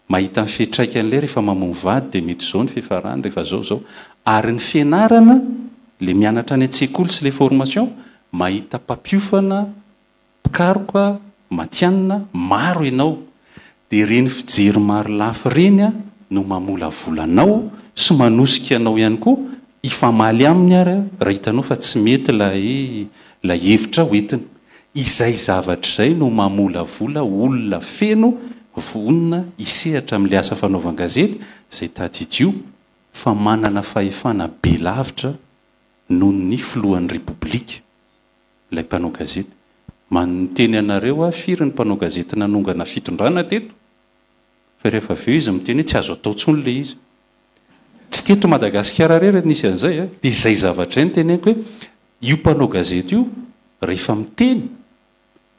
mahita ny fiantraikan'ilay rehefa mamony vady dia mety zao ny fiafarany rehefa zao ary ny fianarana le mianatra any an-tsekoly sy le formation mahita mpampiofana pikaroka matianina maro ianao dia reny fijery maro lafy reny no mamola volanao sy manosika anao ihany koa ifamaly aminy ary raha hitanao fa tsy mety la hevitra hoentiny izay zavatra izay no mamola vola olona feno vonina isehatra amin'le asa fanaovan-gazety zay tadidio fa manana fahefana be lavitra noho ny filohan'ny repoblika ilay mpanao gazety. Manonteny anareo a firy ny mpanao gazety nanongana fitondrana teto fa rehefa avy eo izy miteny hoe tsy azo atao tsony le izy. Tsy teto Madagasikara rery nisy an'izay a, dia izay zavatra ny teneniko hoe io mpanao gazety io rehefa miteny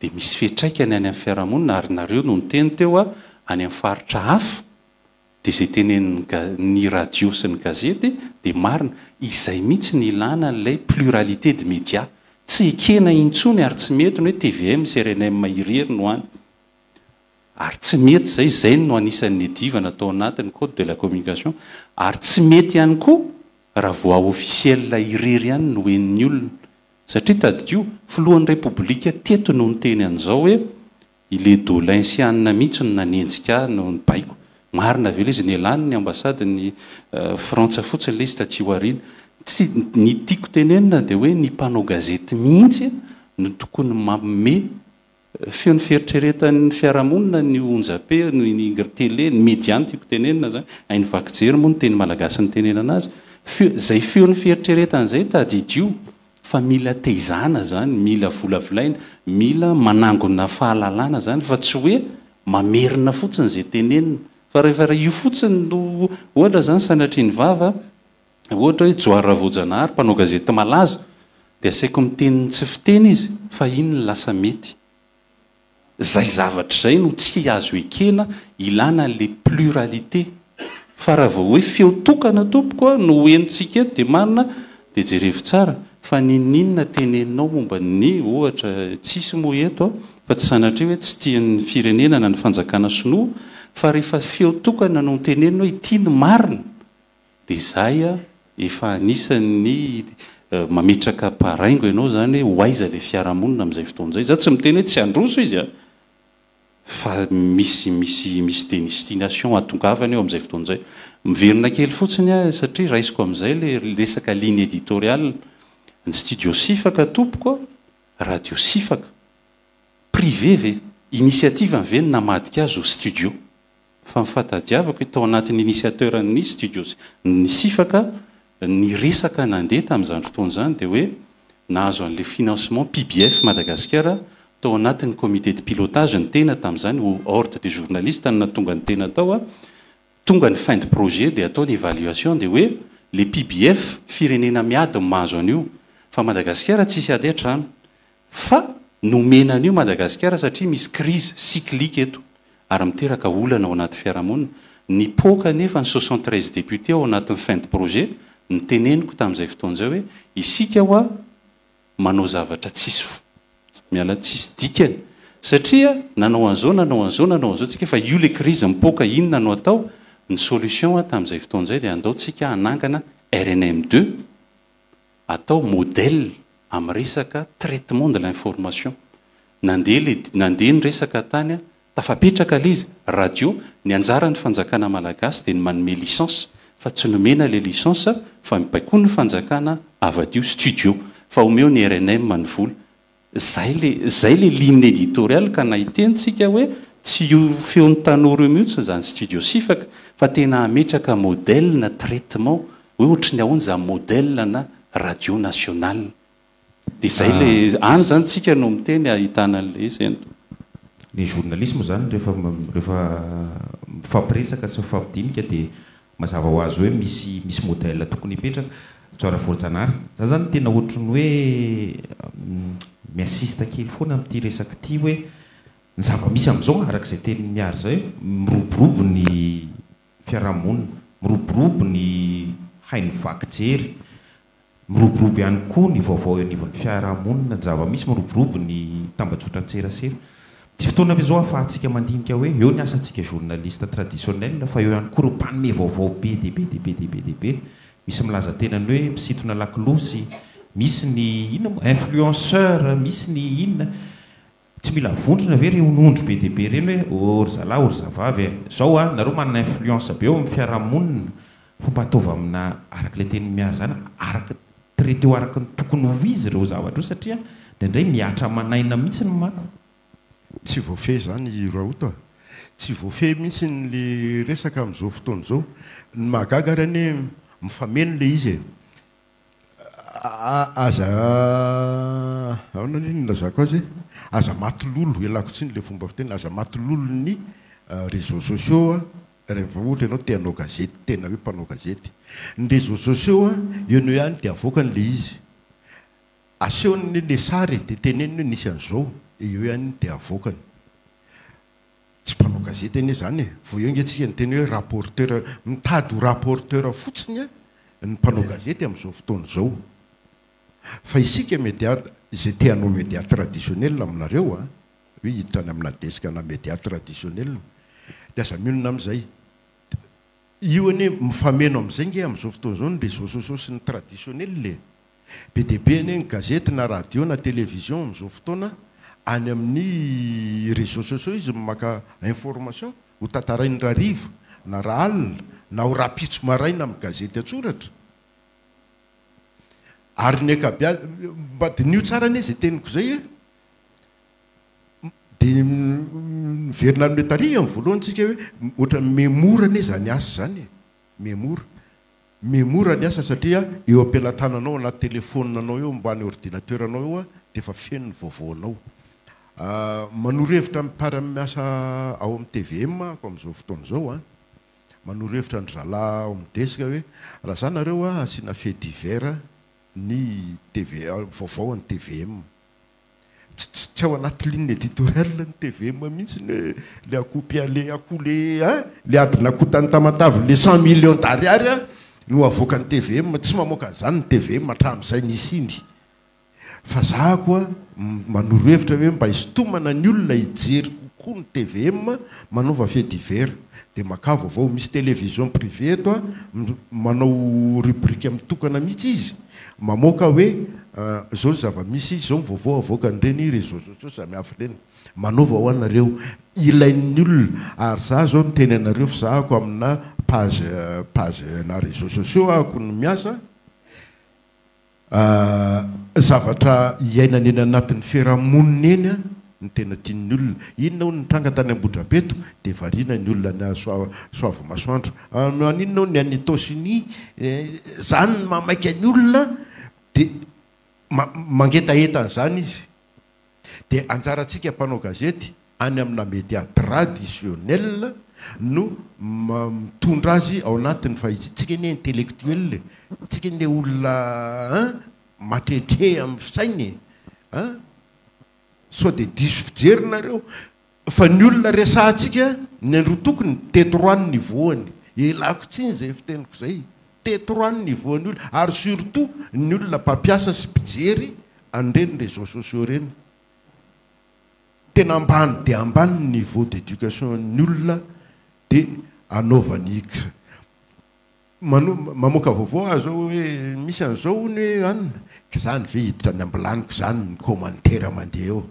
dia misy fetraikany any amin'ny fiarahamonina ary nareo no niteny teo a any amin'ny faritra hafa dia izay tenen'ny radio sy ny gazety dia marina izay mihitsy ny ilana n'ilay pluralité de média. Tsy ekena intsony ary tsy mety ny hoe TVM sy RNM irery no any. Ary tsy mety zay no anisan'ny divana atao anatin'ny code de la communication. Ary tsy mety ihany koa raha voa officiel irery ihany no en'ny olona. Satria taddio filohan'ny repoblika teto no niteny an'izao hoe ile dolensianina mihitsy no nanenjika no ny baiko. Marina ve izy ny elany ny ambasady ny Frantsa fotsiny le izy taty aoriana. Tsy ny tiako tenenina dia hoe ny mpanao gazety mihitsy no tokony manome feon'ny fieritreretan'ny fiarahamonina ny onjam-pe ny télé ny média ny tiako tenenina zany hainy vakijery moa ny teny malagasy ny tenenana azy. Zay feon'ny fieritreretan'izay tadidio fa mila teizana zany, mila volavolaina, mila manangona fahalalana zany fa tsy hoe mamerina fotsiny zay tenenina. Fa rehefa io fotsiny no ohatra zany sanatriany vava ohatra hoe Joara Voajanahary mpanao gazety malaza dia asaiko miteny tsy fiteny izy fa iny ny lasa mety. Zay zavatra zay no tsy azo ekena ilana le pluralité. Fa raha vao hoe feo tokana tompoko no entsika eto dia marina dia jerevo tsara fa ninina teneninao momba ny ohatra tsisy moa eto fa tsy sanatria hoe tsy tian'ny firenena na ny fanjakana sinoa fa rehefa feo tokana no tenenina hoe ity ny marina dia zay efa anisan'ny mametraka paraingo ianao zany hoe hoaiza le fiarahamonina amin'izay fotoan'izay. Za tsy miteny hoe tsy androso izy fa misy destination atongavany eo amin'izay fotoan'izay. Miverina kely fotsiny satria raisiko amin'izay le resaka ligne éditoriale ny studio sifaka tompoko radio sifaka privé ve initiative ve ny namadika azy ho studio fa mifatadiavako tao anatin'ny initiateur ny studio ny sifaka ny resaka nandeha tamin'izany fotoan'izany dia hoe nahazo an'le financement PBF Madagasikara tao anatin'ny comité de pilotage ny tena tamin'izany ho ordre des journalistes na tonga ny tena tao tonga ny fin de projet dia atao l'évaluation dia hoe le PBF firenena miady mahazo an'io fa Madagasikara tsisy ady hatrano fa nomena an'io Madagasikara satria misy crise cyclique eto ary miteraka olana ao anaty fiarahamonina. Ny poka nefa ny 73 députés ao anatin'ny fin de projet ny teneniko tamin'izay fotoan'izay hoe isika ho manao zavatra tsisy miala tsisy dikany satria nanao an'izao tsika fa io le crise mipoka inona no atao ny solution tamin'izay fotoan'izay dia andao tsika hanangana RNM2 atao modèle amin'ny resaka traitement de l'information. Nandeha ny resaka tany tafapetraka le izy radio ny anjara ny fanjakana malagasy dia ny manome licence fa tsy nomena le licence fa mipaikoa ny fanjakana avadio studio fa omeo ny RNM ny vola. Zay le ligne éditoriale ka nahitentsika hoe tsy io feon'ny tanora mihitsy zany studio sifaka fa tena ametraka modèle na traitement hoe ohatry ny ahoany za modèle na radio nationale. Dia zay le any zany tsika no miteny ahitana le zany. Ny journalisme zany rehefa mifampiresaka sy mifampidinika dia mazava ho azy hoe misy modèle tokony hipetraka. Joara Voajanahary za zany tena ohatrany hoe miasista kely foana amin'ity resaka ity hoe ny zava-misy amin'izao arak'izay teny miary zay miroborobo ny fiarahamonina, miroborobo ny hainy vakijery, miroborobo ihany koa ny vaovao anivon'ny fiarahamonina, ny zava-misy miroborobo ny tambajotra an-tserasera. Tsy fotoana avy izao ahafahantsika mandinika hoe eo ny asantsika journaliste traditionnel fa eo ihany koa ireo mpanome vaovao be be. Misy milaza tenany hoe misintona lakilosy, misy ny influenceur, misy ny inona tsy mila vondrona ve reo onondro be dia be reny hoe ory zalahy ory zavavy zao nareo manana influence be eo amin'ny fiarahamonina fomba ataova amina araka ilay teny miary zany araka traité araka ny tokony ho izy ireo zavatra io satria indraindray miatra manaina mihitsy ny mako. Tsy voafehy zany raota tsy voafehy mihitsy le resaka amin'izao fotoana izao ny mahagaga rany mifameno le izy aza aona ninona zako azy aza matololo ialako tsiny le fomba fiteny aza matololo ny réseaux sociaux rehefa ohatra ianao te hanao gazety tena hoe mpanao gazety ny réseaux sociaux eo no ihany dia avoakany le izy asehony le sary dia teneniny hoe nisy an'izao eo ihany dia avoakany tsy mpanao gazety anie zany e vo eo ngentsika ny teny hoe rapporteur mitady ho rapporteur fotsiny ny mpanao gazety amin'izao fotoana zao fa isika média izay te hanao média traditionnel aminareo hoe hiditra any amina desika na média traditionnel dia aza mionona amin'izay io anie mifameno amin'izay nge amin'izao fotoana zao ny réseaux sociaux sy ny traditionnel le be dia be anie ny gazety na radio na télévision amin'izao fotoana any amin'ny réseaux sociaux izy maka information ho tantarainy rarivo na raha alina na ho rapitso maraina amin'ny gazety atsoratra ary ny akabiazy mba dinio tsara anie izay teniko zay e dia miverina amin'ny tarihy amin'ny voalohantsika hoe ohatra memora anie zany asa zany memora ny asa satria eo ampelantananao anaty telefonanao eo mbany ordinateranao eo dia efa feno ny vaovaonao manoro-hevitra mipary amin'ny miasa ao amin'ny TVM ako amin'izao fotoana izao manoro-hevitra ny zalahy ao amin'ny desika hoe raha zany nareo asiana fait divers ny TV vaovao ny TVM tsy ao anaty ligne éditoriale ny TVM mihitsy le akopia le akoho le adina akoho tany tamatavy le 100 millions d'ariary no avoaka ny TVM tsy mamoaka zany ny TVM hatramin'izay nisiny fa za koa manoro hevitra hoe mba hisintomana ny olona hijery kokoa ny TVM manaova fait divers dia maka vaovao misy télévision privé eto manao rubrique mitokana mihitsy izy mamoaka hoe zao zava-misy zao vaovao avoaka nireny réseaux sociaux samihafa ireny manaova ho anareo ilain'ny olona ary za zao niteny anareo fa zahako amina page na réseaux sociaux ahako ny miasa zavatra iainany eny anatin'ny fiarahamonina eny ny tena tian'ny olona inona ho nitranga tany Ambohidrabeto dia variana ny olona ny soavo masoandro aninona ho ny any États-Unis zany ny mamaika ny olona dia mangetahetana zany izy dia anjarantsika mpanao gazety any amina média traditionnel no mitondra azy ao anatin'ny fahitsika ny intellectuel tsika ny olona matretre amin'ny fisainy sao dia diso fijerinareo fa ny olona resahantsika ny andro tokony tetroany nivoany elako tsiny zay fiteniko zay tetroany nivoany olona ary surtout ny olona mpampiasa sy mpijery an'ireny réseaux sociaux reny tena ambany dia ambany ny niveau d'éducation ny olona dia anaovany mamoaka vaovao azao hoe misy an'izao ny hoe anina ka zany ve hiditra ny ambilaniko zany ny commentaire mandeha eo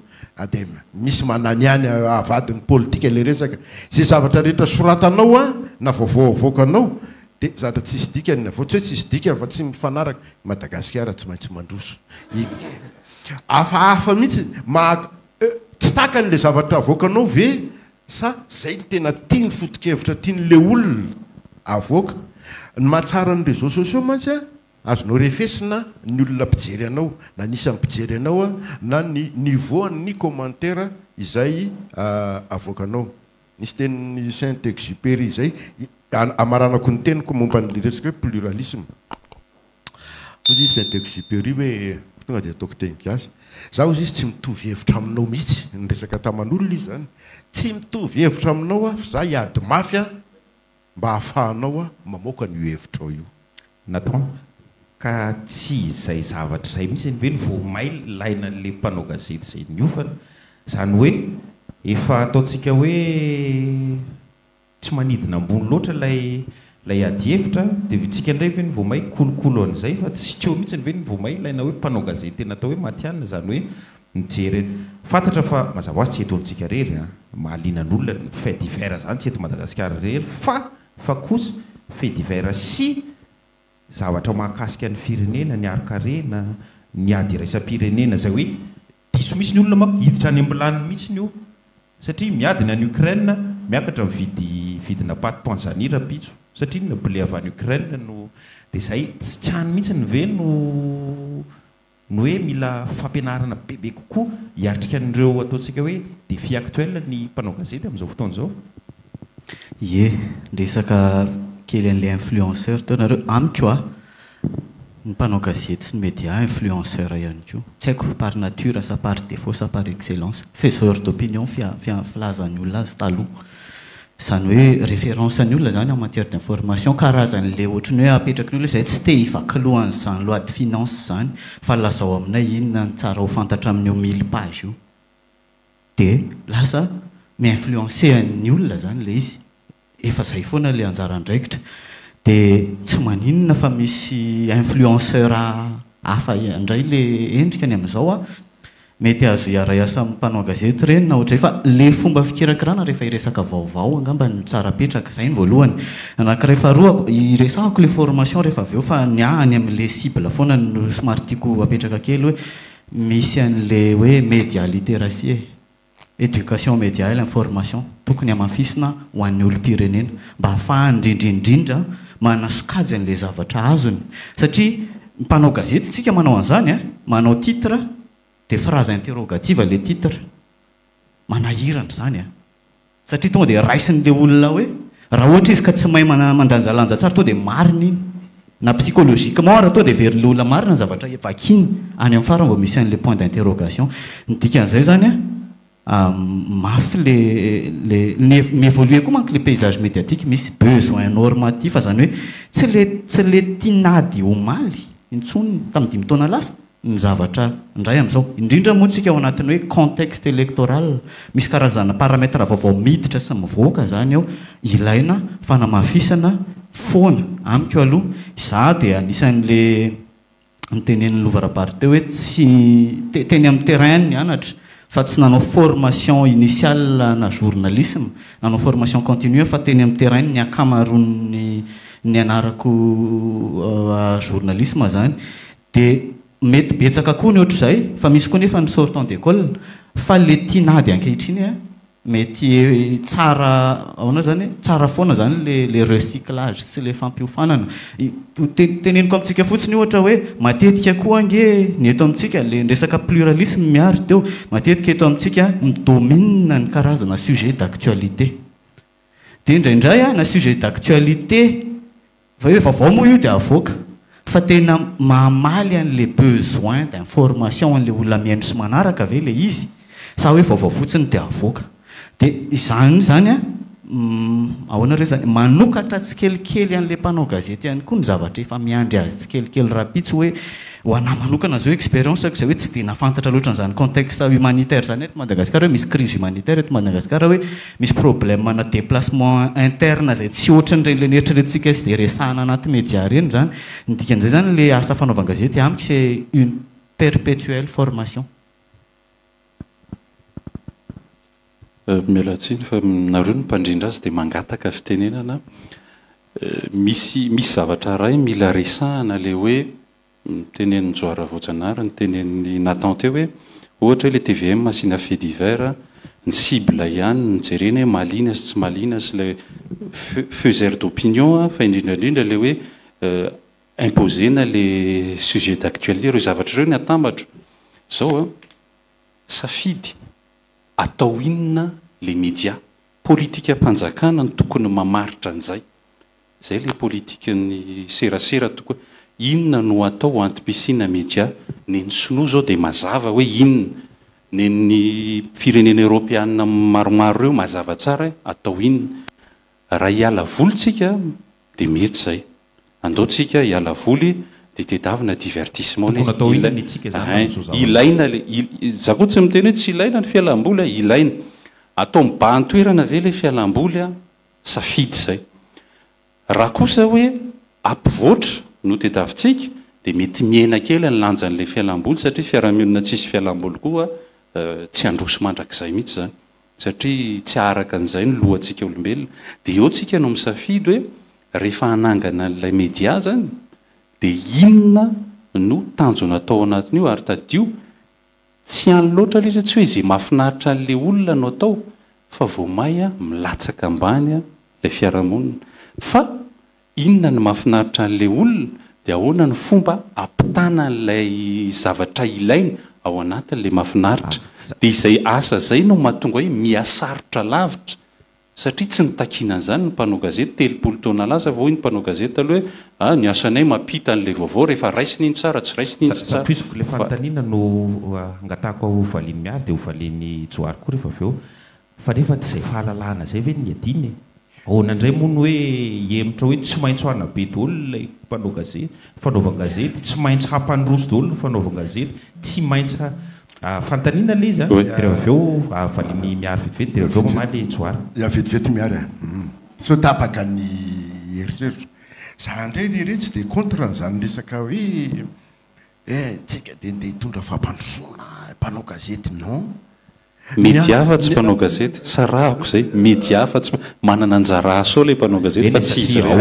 dia misy manany any avadiny politika le resaka zay zavatra rehetra soratanao na vaovao avoakanao dia zavatra tsisy dikany avao tsy hoe tsisy dikany fa tsy mifanaraka Madagasikara tsy maintsy mandroso hafahafa mihitsy tsy takan'le zavatra avoakanao ve sa zay tena tia ny foto-kevitra tian'le olona avoaka ny mahatsara ny réseaux sociaux mantsy azonao refesina ny olona mpijery anao na nisany mpijery anao na ny niveau ny commentaire izay avoakanao nisy teny Saint-Exupéry izay amaranako ny teniko momba ny resaka hoe pluralisme ozy Saint-Exupéry hoe tonga dia ataoko teny gasy za ozy izy tsy mitovy hevitra aminao mihitsy ny resaka taman'olona izy zany tsy mitovy hevitra aminao fa za hiady mafy mba hahafahanao mamoaka ny hevitra ao io natao ka tsy izay zavatra izay mihitsy ny ve ny voamay laina le mpanao gazety zay niofana zany hoe efa ataontsika hoe tsy manidina ambony loatra lay ady hevitra dia vitsika indray ve ny voamay kolokolo an'izay fa tsy teo mihitsy ny ve ny voamay laina hoe mpanao gazety tena atao hoe matianina zany hoe mijery fantatra fa mazava azy tsy eto antsika rery mahaliana n'olona ny fait divers zany tsy eto Madagasikara rery fa kosa fait divers sy zavatra mahakasika ny firenena ny arikarena ny ady iraisam-pirenena zay hoe diso misy ny olona mako hiditra any ambilany mihitsy ny io satria miadina ny Ukraine miakatra mividina paty Tanzania rapitso satria na blé avy any Ukraine no dia izay tsy tiany mihitsy ny ve no hoe mila fampianarana bebe kokoa hiatrika an'ireo ataontsika hoe défi actuel ny mpanao gazety amin'izao fotoana izao. Ie, resaka kely an'ilay influenceur teo nareo amiko a ny mpanao gazety sy ny média influenceur ihany koa tsy haiko par nature sa par défaut sa par excellence faiseur d'opinion filazan'ny olona azy taloha izany hoe référence any olona zany en matière d'information karazan'ilay ohatrany hoe apetraky ny olona izay tsy te hivaky lohan'izany loi de finance zany fa lazao aminay inona ny tsara ho fantatra amin'io 1000 page io dia lasa mi-influencer ny olona zany le izy efa zay foana le anjara andraikitra dia tsy maninona fa misy influenceur hafa indray le endrika ny amin'izao a mety azo iara-iasa amin'ny mpanao gazety reny na ohatra fa le fomba fikirakirana rehefa iresaka vaovao angamba ny tsara petraka izay ny voalohany anankiray faharoa iresahako le formation rehefa avy eo fa ny any amin'le cible foana no somary tiako apetraka kely hoe misy an'le hoe média littératie éducation média et l'information tokony hamafisina ho an'ny olom-pirenena mba hahafahany indrindraindrindra manasokajy an'le zavatra azony satria mpanao gazety tsika manao an'izany manao titre dia phrase interrogative le titre manahirana izany satria tonga dia raisin'le olona hoe raha ohatra izy ka tsy mahay mandanjalanja tsara to dia marina iny na psychologiquement raha to dia very'le olona marina ny zavatra vakiny any amin'ny farany vao misy an'le point d'interrogation ny dikan'izay zany mafy miévoluer koa manko le paysage médiatique misy besoin normatif zany hoe tsy le tinady omaly intsony tamin'ny 5 taona lasa ny zavatra indray amin'izao indrindra moa tsika ao anatin'ny hoe contexte électoral misy karazana paramètre vaovao miditra sy mivoaka zany ao ilaina fanamafisana foana amiko aloha za dia anisan'le nytenen'ny Lovarapary teo hoe tsy teny amin'ny terrain ny anatra fa tsy nanao formation initiale na journalisme nanao formation continue fa teny amin'ny terrain ny akamaroany ny anarako journalisme zany dia mety betsaka koa ny ohatr'izay fa misy koa nefa ny sortant d'école fa le tinady ankehitriny mety tsara ahoana zany tsara foana zany le recyclage sy le fampiofanana teneniko amintsika fotsiny ohatra hoe matetika koa ange ny eto amintsika le resaka pluralisme miary teo matetika eto amintsika midomine ny karazana sujet d'actualité dia indraindray na sujet d'actualité fa hoe vaovao moa io dia avoaka fa tena mamaly an'le besoin d'information an'le olona miaino sy manaraka ve le izy sa hoe vaovao fotsiny dia avoaka dia zany ahoana re zany manokatra tsikelikely an'le mpanao gazety ihany koa ny zavatra efa miandry azy tsikelikely rapitsy hoe ho anahy manokana zao expérience ako zay hoe tsy dia nafantatra loatra n'izany contexte humanitaire zany eto Madagasikara hoe misy crise humanitaire eto Madagasikara hoe misy problème na déplacement interne zay tsy ohatran'ireny le eritreretintsika sy dia resahana anaty média reny zany ny dikan'izay zany le asa fanaovan-gazety amiko c'est une perpétuelle formation. Mialatsiny fa nareo ny mpandrindra azy dia mangataka fitenenana misy zavatra ray mila resahana le hoe tenen'ny Joara Voajanahary ny tenen'ny Nathan teo hoe ohatra le TVM masina fait divers ny cible ihany ny jereny hoe malina sy tsy malina sy le faiseur d'opinion fa indrindrandrindra le hoe imposena le sujet d'actualité ireo zavatra ireo ny atambatra zao safidy atao inona le média politika mpanjakana ny tokony mamaritra an'izay zay le politika ny serasera tokoa inona no atao antim-pisina média neny sinoa zao dia mazava hoe inona neny firenena européenne maromaro ireo mazava tsara atao inona raha hiala volontsika dia mety zay andaotsika hiala voly dia tedavina divertissement ilaina za koa tsy miteny hoe tsy ilaina ny fialam-boly ilaina atao mibahan-toerana ve le fialam-boly safidy zay raha kosa hoe ampivoatra no tedavitsika dia mety miena kely ny lanjan'le fialam-boly satria fiarahamonina tsisy fialam-boly koa tsy androso mandrakizay mihitsy zany satria tsy araka an'izay ny lohantsika olombelona dia eo tsika no misafidy hoe rehefa hanangana n'ilay média zany dia inona no tanjona atao anatin'io ary tadio tsy any loatra le izy tsy hoe izay mahafinaritra an'le olona no atao fa vao may milatsaka ambany le fiarahamonina fa inona ny mahafinaritra an'lay olona dia ahoana ny fomba ampitana n'ilay zavatra ilaina ao anatin'lay mahafinaritra dia izay asa zay no mahatonga hoe miasarotra lavitra satria tsy nitakinan'izany ny mpanao gazety 3 taona lasa vao ny mpanao gazety aloha hoe ny asanay mampita an'lay vaovao rehefa raisiny iny tsara tsy raisiny iny tsara puisque le fanontaniana no angatahako ho valiny miary dia ho valiny joary koa rehefa avy eo fa nefa tsy izay fahalalahana zay ve ny adiny ahoana indray moa ny hoe hemitra hoe tsy maintsy hoana be daholo ilay mpanao gazety fanaovan-gazety tsy maintsy hampandroso daholo ny fanaovan-gazety tsy maintsy fantaniana le izy dia avy eo valiny miary vetivety dia avy eo mamaly joary vetivety miary so tapaka ny heritreritra za ndray re tsy dia contre n'izany resaka hoe tsika dia ndeha hitondra fampandrosoana mpanao gazety non mety hafa tsy mpanao gazety sarahako zay mety hafa tsy manana anjara asa ao lay mpanao gazety fa tsy izy reo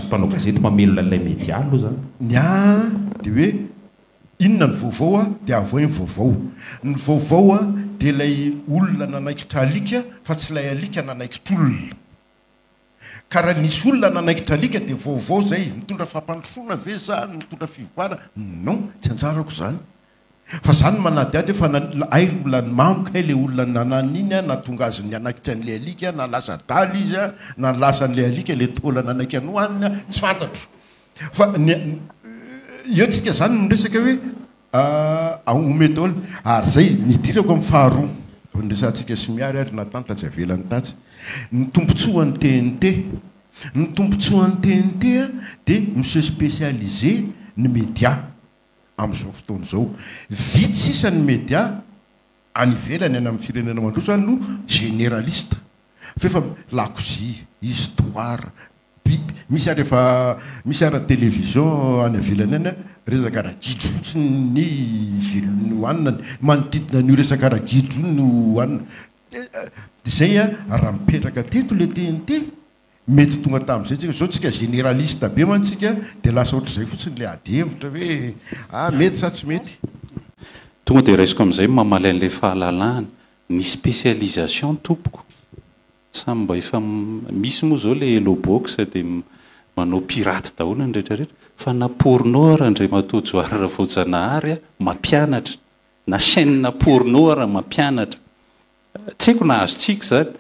mpanao gazety mamelona ilay mety aloha zany ny dia hoe inona ny vaovao dia avoa ny vaovao ny vaovao dia ilay olona nanaikitra alika fa tsy ilay alika nanaikitra olona ka raha nisy olona nanaikitra alika dia vaovao zay mitondra fampandrosoana ve za mitondra fivoara non tsy anjarako zany fa zany manadiady fa ay olona ny mamoka ilay olona nanan'iny natonga azy ny anaikitra an'ilay alika na lasa daly izy na lasa n'ilay alika ilay tola nanaiky anohaniny tsy fantatro fa eo tsika zany nyresaka hoe omety olo ary zay nidirako amin'ny faharoa nresantsika sy miary ary natanta tsy avelany tatsy ny tompontsoan'ny TNT ny tompontsoan'ny TNT dia monsieur spécialisé ny média amin'izao fotoana izao vitsy sisany média any ivelany any amin'ny firenena mandroso any no généraliste fa efa lakozia histoire misy ary efa misy ara télévision any avelany any resaka ragidro fotsiny ny velony hoanina manodidina n'io resaka ragidro no hoanina zay raha mipetraka teto le TNT mety tonga tamin'izay tsika zao tsika généraliste be mantsika dia lasa ohatr'izay fotsiny le ady hevitra hoe mety sa tsy mety tonga dia raisiko amin'izay mamalain' ilay fahalalahana ny spécialisation tompoko samy mba efa misy moa zao le lobox dia manao pirate daholo ny rehetrarehetra fa na porno raha indray matojoary raha voajanahary mampianatra na chaîne porno raha mampianatra tsy haiko na azo tsika zany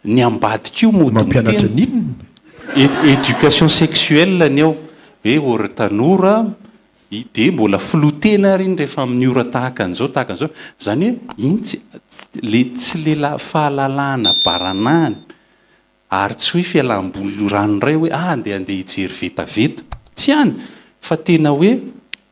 ny ambadika io mampianatra ninona éducation sexuelle ny ao hoe ora tanora dia mbola flotena ary iny rehefa amin'ny ora tahaka an'izao zany hoe iny tsy le fahalalahana baranahany ary tsy hoe fialam-boly ranoray hoe andeha hijery vetaveta tsy hany fa tena hoe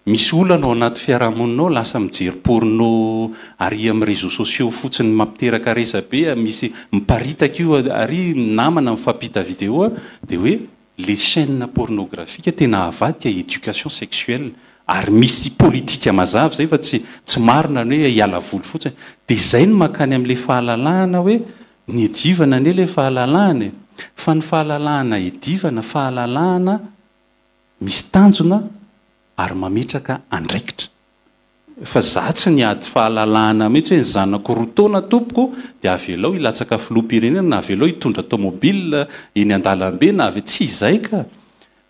misy olana ao anaty fiarahamonina ao lasa mijery porno ary amin'ny réseaux sociaux fotsiny mampiteraka resa be misy miparitaka io ary namana mifampita vidéo dia hoe les chaînes pornographiques tena avadika éducation sexuelle ary misy politika mazava zay fa tsy marina ny hoe hiala voly fotsiny dia izay no makany amin'ilay fahalalahana hoe ny edivana anie ilay fahalalahana fa ny fahalalahana edivana fahalalahana misy tanjona ary mametraka andraikitra fa za tsy niady fahalalahana mihitsy hoe ny zanako roa taona tompoko dia avy elao hilatsaka filoham-pirenena na avy elao hitondra tomobile eny an-dalambe na avy tsy izay ka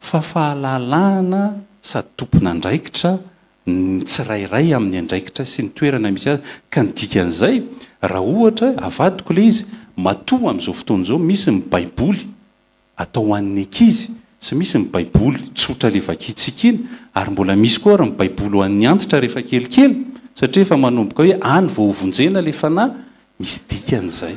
fa fahalalahana sady tompona andraikitra ny tsirairay amin'ny andraikitra sy ny toerana misy azy ka nidikan'izay raha ohatra avadiko le izy matoa amin'izao fotoana izao misy ny baiboly atao hoan'ny ankizy sy misy ny baiboly tsotra le vakitsika iny ary mbola misy koa ary ny baiboly ho an'ny antitra rehefa kelikely satria efa manomboka hoe any vao hovonjena le fanahy misy dikan'izay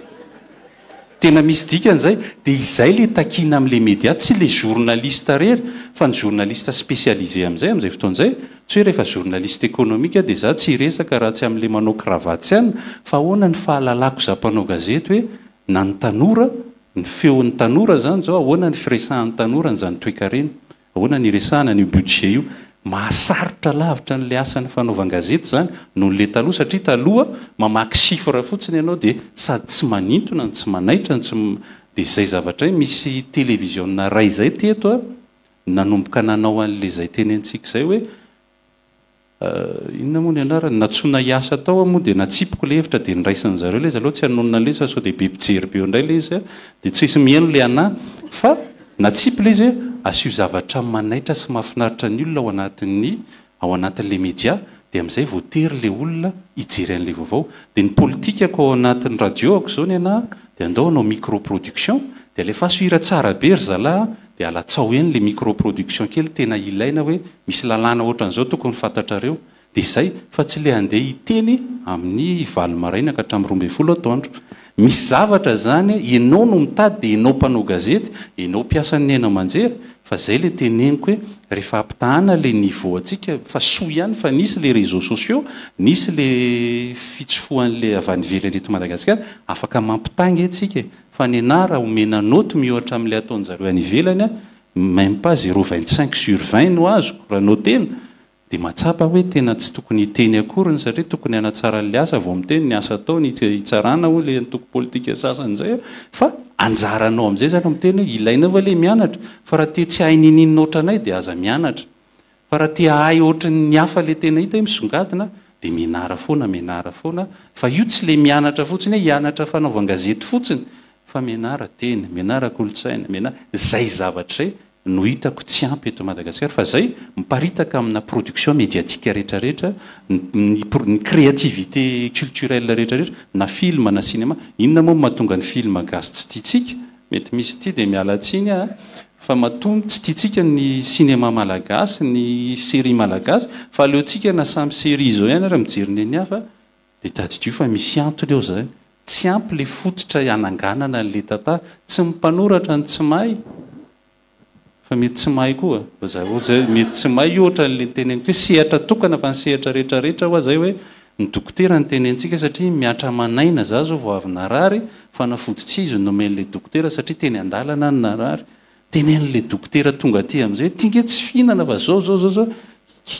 tena misy dikan'izay dia izay le takina amin'le média tsy le journaliste rery fa ny journaliste spécialisé amin'izay fotoan'izay tsy hoe rehefa journaliste économique dia za tsy resaka raha tsy amin'le manao cravaty ihany fa ahoana ny fahalalako za mpanao gazety hoe na ny tanora ny feon'ny tanora zany zao ahoana ny firesahan'ny tanora n'izany toekarena ahoana ny resahana ny budget io mahasarotra lavitra n'le asan'ny fanaovan-gazety zany noho n'le taloha satria taloha mamaky chiffre fotsiny ianao dia sady tsy manintona tsy manaitra dia zay zavatra misy télévisionna ray zay teto nanomboka nanao an'le zay tenentsika zay hoe inona moa ny anarany natsona hiasa tao moa dia natsipiko le hevitra dia niraisan' zareo le izy aloha tsy hanonona le izy fa sao dia be mpijery be eo indray le izy dia tsy misy mihaino le anahy fa natsipy le izy asio zavatra manaitra sy mahafinaritra ny olona ao anatin'le média dia amin'izay voatery le olona hijery an'le vaovao. Dia ny politika ko ao anatin'ny radio ako zao ny ana dia andao anao microproduction dia alefa sohira tsara be ry zalahy dia alatsao eny le microproduction kely tena ilaina hoe misy lalàna ohatran'izao tokony fantatrareo dia izay fa tsy le andeha hiteny amin'ny valo maraina ka hatramin'ny 12 atoandro. Misy zavatra zany ianao no mitady dia ianao mpanao gazety, ianao mpiasan'ny aina aman-jery fa zay le teneniko hoe rehefa ampitahana le niveau atsika fa soa ihany fa nisy le réseaux sociaux, nisy le fitsofoan'le avy any ivelany eto Madagasikara afaka mampitany atsika fa ny anara omena note mihoatra amin'le ataon'jareo any ivelany même pas 0,25/20 no azoko raha notena dia matsapa hoe tena tsy tokony hiteny akoriny satria tokony hanatsara le asa vao miteny ny asa atao ny hitsarana ho le antoko politika sasany zay fa anjaranao amin'izay zany miteny hoe ilaina va le mianatra fa raha tia tsy hay nininina ohatranay dia aza mianatra fa raha tia hay ohatran'ny hafa le tena hita misongadina dia mianara foana fa io tsy le mianatra fotsiny hoe hianatra fanaovan-gazety fotsiny fa mianara teny, mianara kolotsaina, zay zavatra zay no hitako tsy ampy eto Madagasikara fa zay miparitaka amina production médiatique rehetrarehetra, ny créativité culturelle rehetrarehetra na film na cinéma. Inona moa mahatonga ny film gasy tsy tiatsika mety misy ity dia miala tsiny fa mahatonga tsy tiatsika ny cinéma malagasy, ny série malagasy fa aleotsika na samy série zao ihany raha mijery ny hafa dia tadidio fa misy antony eo zay tsy ampy le fototra hananganana le tata tsy mimpanoratra ny tsy mahay fa mety tsy mahay koa mety tsy mahay ohatra le teneniko hoe sehatra tokana fa ny sehatra rehetrarehetra hoa zay hoe ny dokotera ny tenentsika satria miatra manaina za zao vao avy narary fa nafototsy izy nomen'le dokotera satria teny andalana ny narary tenen'le dokotera tonga aty amin'izay tinge tsy fihinana fa zao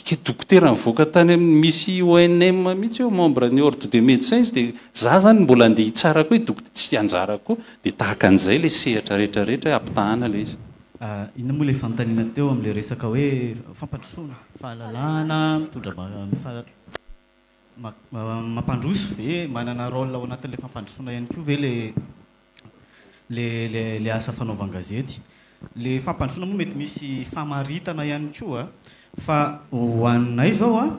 ke dokotera mivoaka tany amin'ny misy ONM mihitsy eo membre ny ordre de médecin izy dia za zany mbola andeha hitsara koa dokotera tsy anjara koa dia tahaka an'izay le sehatra rehetrarehetra ampitahana le izy. Inona moa le fanontaniana teo amin'le resaka hoe fampandrosoana, fahalalahana, mitondra mampandroso ve manana rôle ao anatin'le fampandrosoana ihany koa ve le asa fanaovan-gazety. Le fampandrosoana moa mety misy famaritana ihany koa fa ho anay zao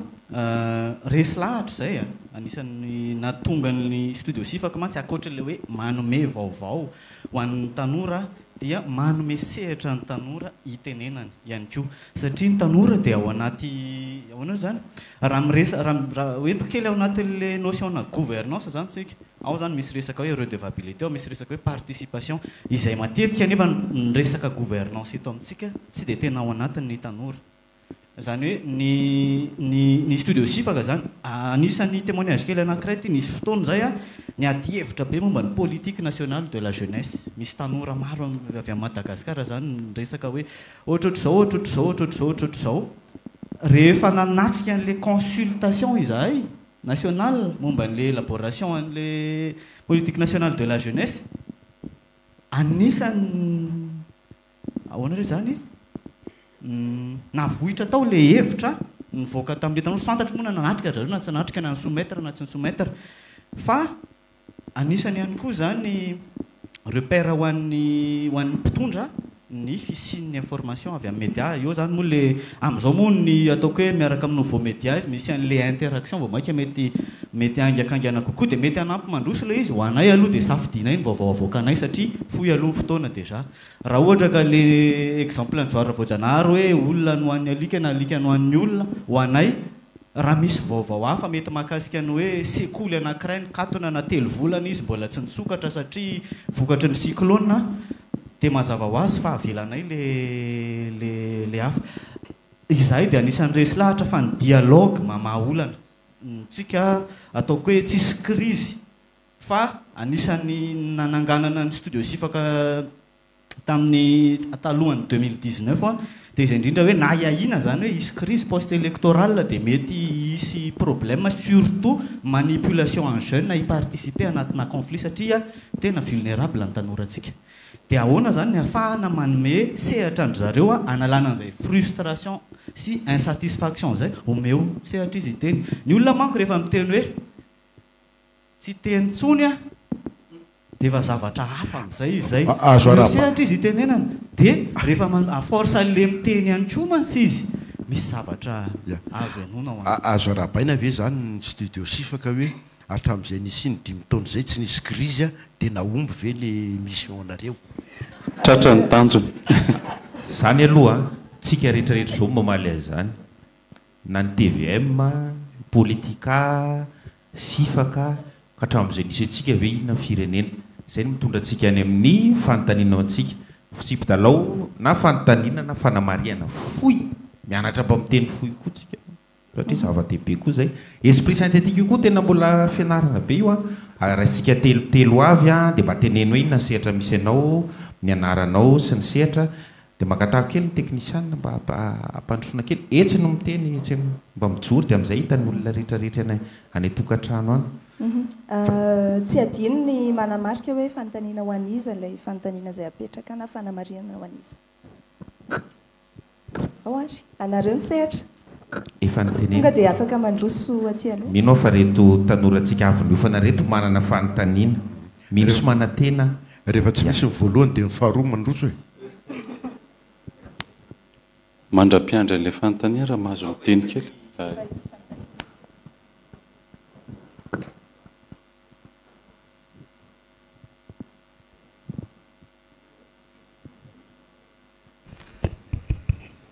resy lahatra zay anisan'ny natonga ny studio sifaka mantsy akoatran'le hoe manome vaovao ho an'ny tanora dia manome sehatra ny tanora hitenenany ihany koa satria ny tanora dia ao anaty ahoana zany raha hoentiko kely ao anatin'le notion na gouvernance zany tsika ao zany misy resaka hoe redevabilité ao misy resaka hoe participation izay matetika nefa ny resaka gouvernance eto amintsika tsy dia tena ao anatin'ny tanora zany hoe ny studio sifaka zany anisan'ny témoignage kely anankiray ty nisy fotoana zay ny ady hevitra be momba ny politique nationale de la jeunesse misy tanora maro avy amin'ny Madagasikara zany resaka hoe ohatrohatr'izao rehefa nanatrika an'le consultation izahay nationale momba an'le élaboration an'le politique nationale de la jeunesse anisany ahoana re zany navohitra tao le hevitra nivoaka tamin'le tanora fantatro moa nanatrika zareo na tsy nanatrika na ny soumettre na tsy ny soumettre fa anisany ihany koa zany repère ho an'ny mpitondra ny fisian'ny information avy amin'ny média eo zany moa le amin'izao moa ny ataoko hoe miaraka amin'ny nouveau média izy misy an'le interaction vao maika mety angakangana kokoa dia mety hanampy mandroso le izy ho anay aloha dia safidinay ny vaovao avoakanay satria fohy aloha ny fotoana déjà raha ohatra ka le exemple ny zoara voajanahary hoe olona no an'ny alika na alika no an'ny olona ho anay raha misy vaovao hafa mety mahakasika ny hoe sekoly anankiray ny katona na telo volana izy mbola tsy nisokatra satria vokatry ny cyclone dia mazava ho azy fa avelanay le hafa izahay dia anisan'ny resy lahatra fa ny dialogue mamahaolana tsika ataoko hoe tsisy crise fa anisan'ny nananganana ny studio sifaka tamin'ny talohany 2019 dia izay indrindra hoe na iahina zany hoe isy crise post électorale dia mety isy problème surtout manipulation en jeune hiparticiper anatina conflit satria tena vulnérable ny tanorantsika dia ahoana zany ny ahafahana manome sehatra andry zareo analana an'izay frustration sy insatisfaction zay omeo sehatra izy hiteny ny olona manko rehefa miteny hoe tsy teny tsony dia efa zavatra hafa amin'izay izy zay sehatra izy hitenenana dia rehefa force le miteny ihany koa mantsy izy misy zavatra azo anona azo arabaina ve zany ny studio sifaka hoe hatramin'izay nisy ny 5 taona zay tsy nisy crise dia naomby ve le mission anareo tratra ny tanjony zany aloha tsika rehetrarehetra zao mamaly azy zany na ny TVM politika sifaka ka hatramin'izay nisy atsika hoe inona ny firenena zay ny mitondra antsika any amin'ny fanontaniana antsika sipidalao na fanontaniana na fanamariana foy mianatra mba miteny foy koa tsika satria zava-dehibe koa zay esprit synthétique io koa tena mbola fianarana be io a rahatsika telo avy a dia mba teneno hoe inona ny sehatra misy anao ny anaranao sy ny sehatra dia makatahako kely ny teknisianina mba ampandrosoana kely etsy no miteny etsy mba mijory dia amin'izay hitany olona rehetrarehetra any tokantrano any tsy adino ny manamarika hoe fanontaniana ho an'iza ilay fanontaniana izay apetraka na fanamariana ho an'iza ao ary anareo ny sehatra efa tonga nytenena dia afaka mandroso aty aloha mino fa reto tanorantsika avynofana reto manana fanontaniana mino sy manatena rehefa tsy misy ny voalohany dia ny faharoa mandroso e mandra-piandra n'ilay fanontania raha mahazo miteny kely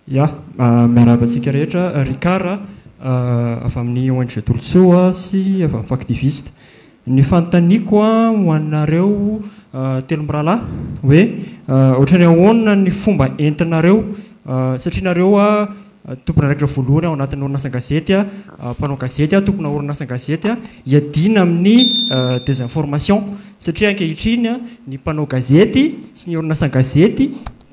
Ya, miarabantsika rehetra Ricard avy amin'ny ONG Tolosoa sy avy amin'ny Factiviste. Ny fanontaniako ho anareo telo mirahalahy hoe ohatrany ahoana ny fomba entinareo satria nareo tompona raikitra voalohany ao anatin'ny orinasa gazety mpanao gazety tompona orinasa gazety hiadina amin'ny désinformation satria ankehitriny ny mpanao gazety sy ny orinasa gazety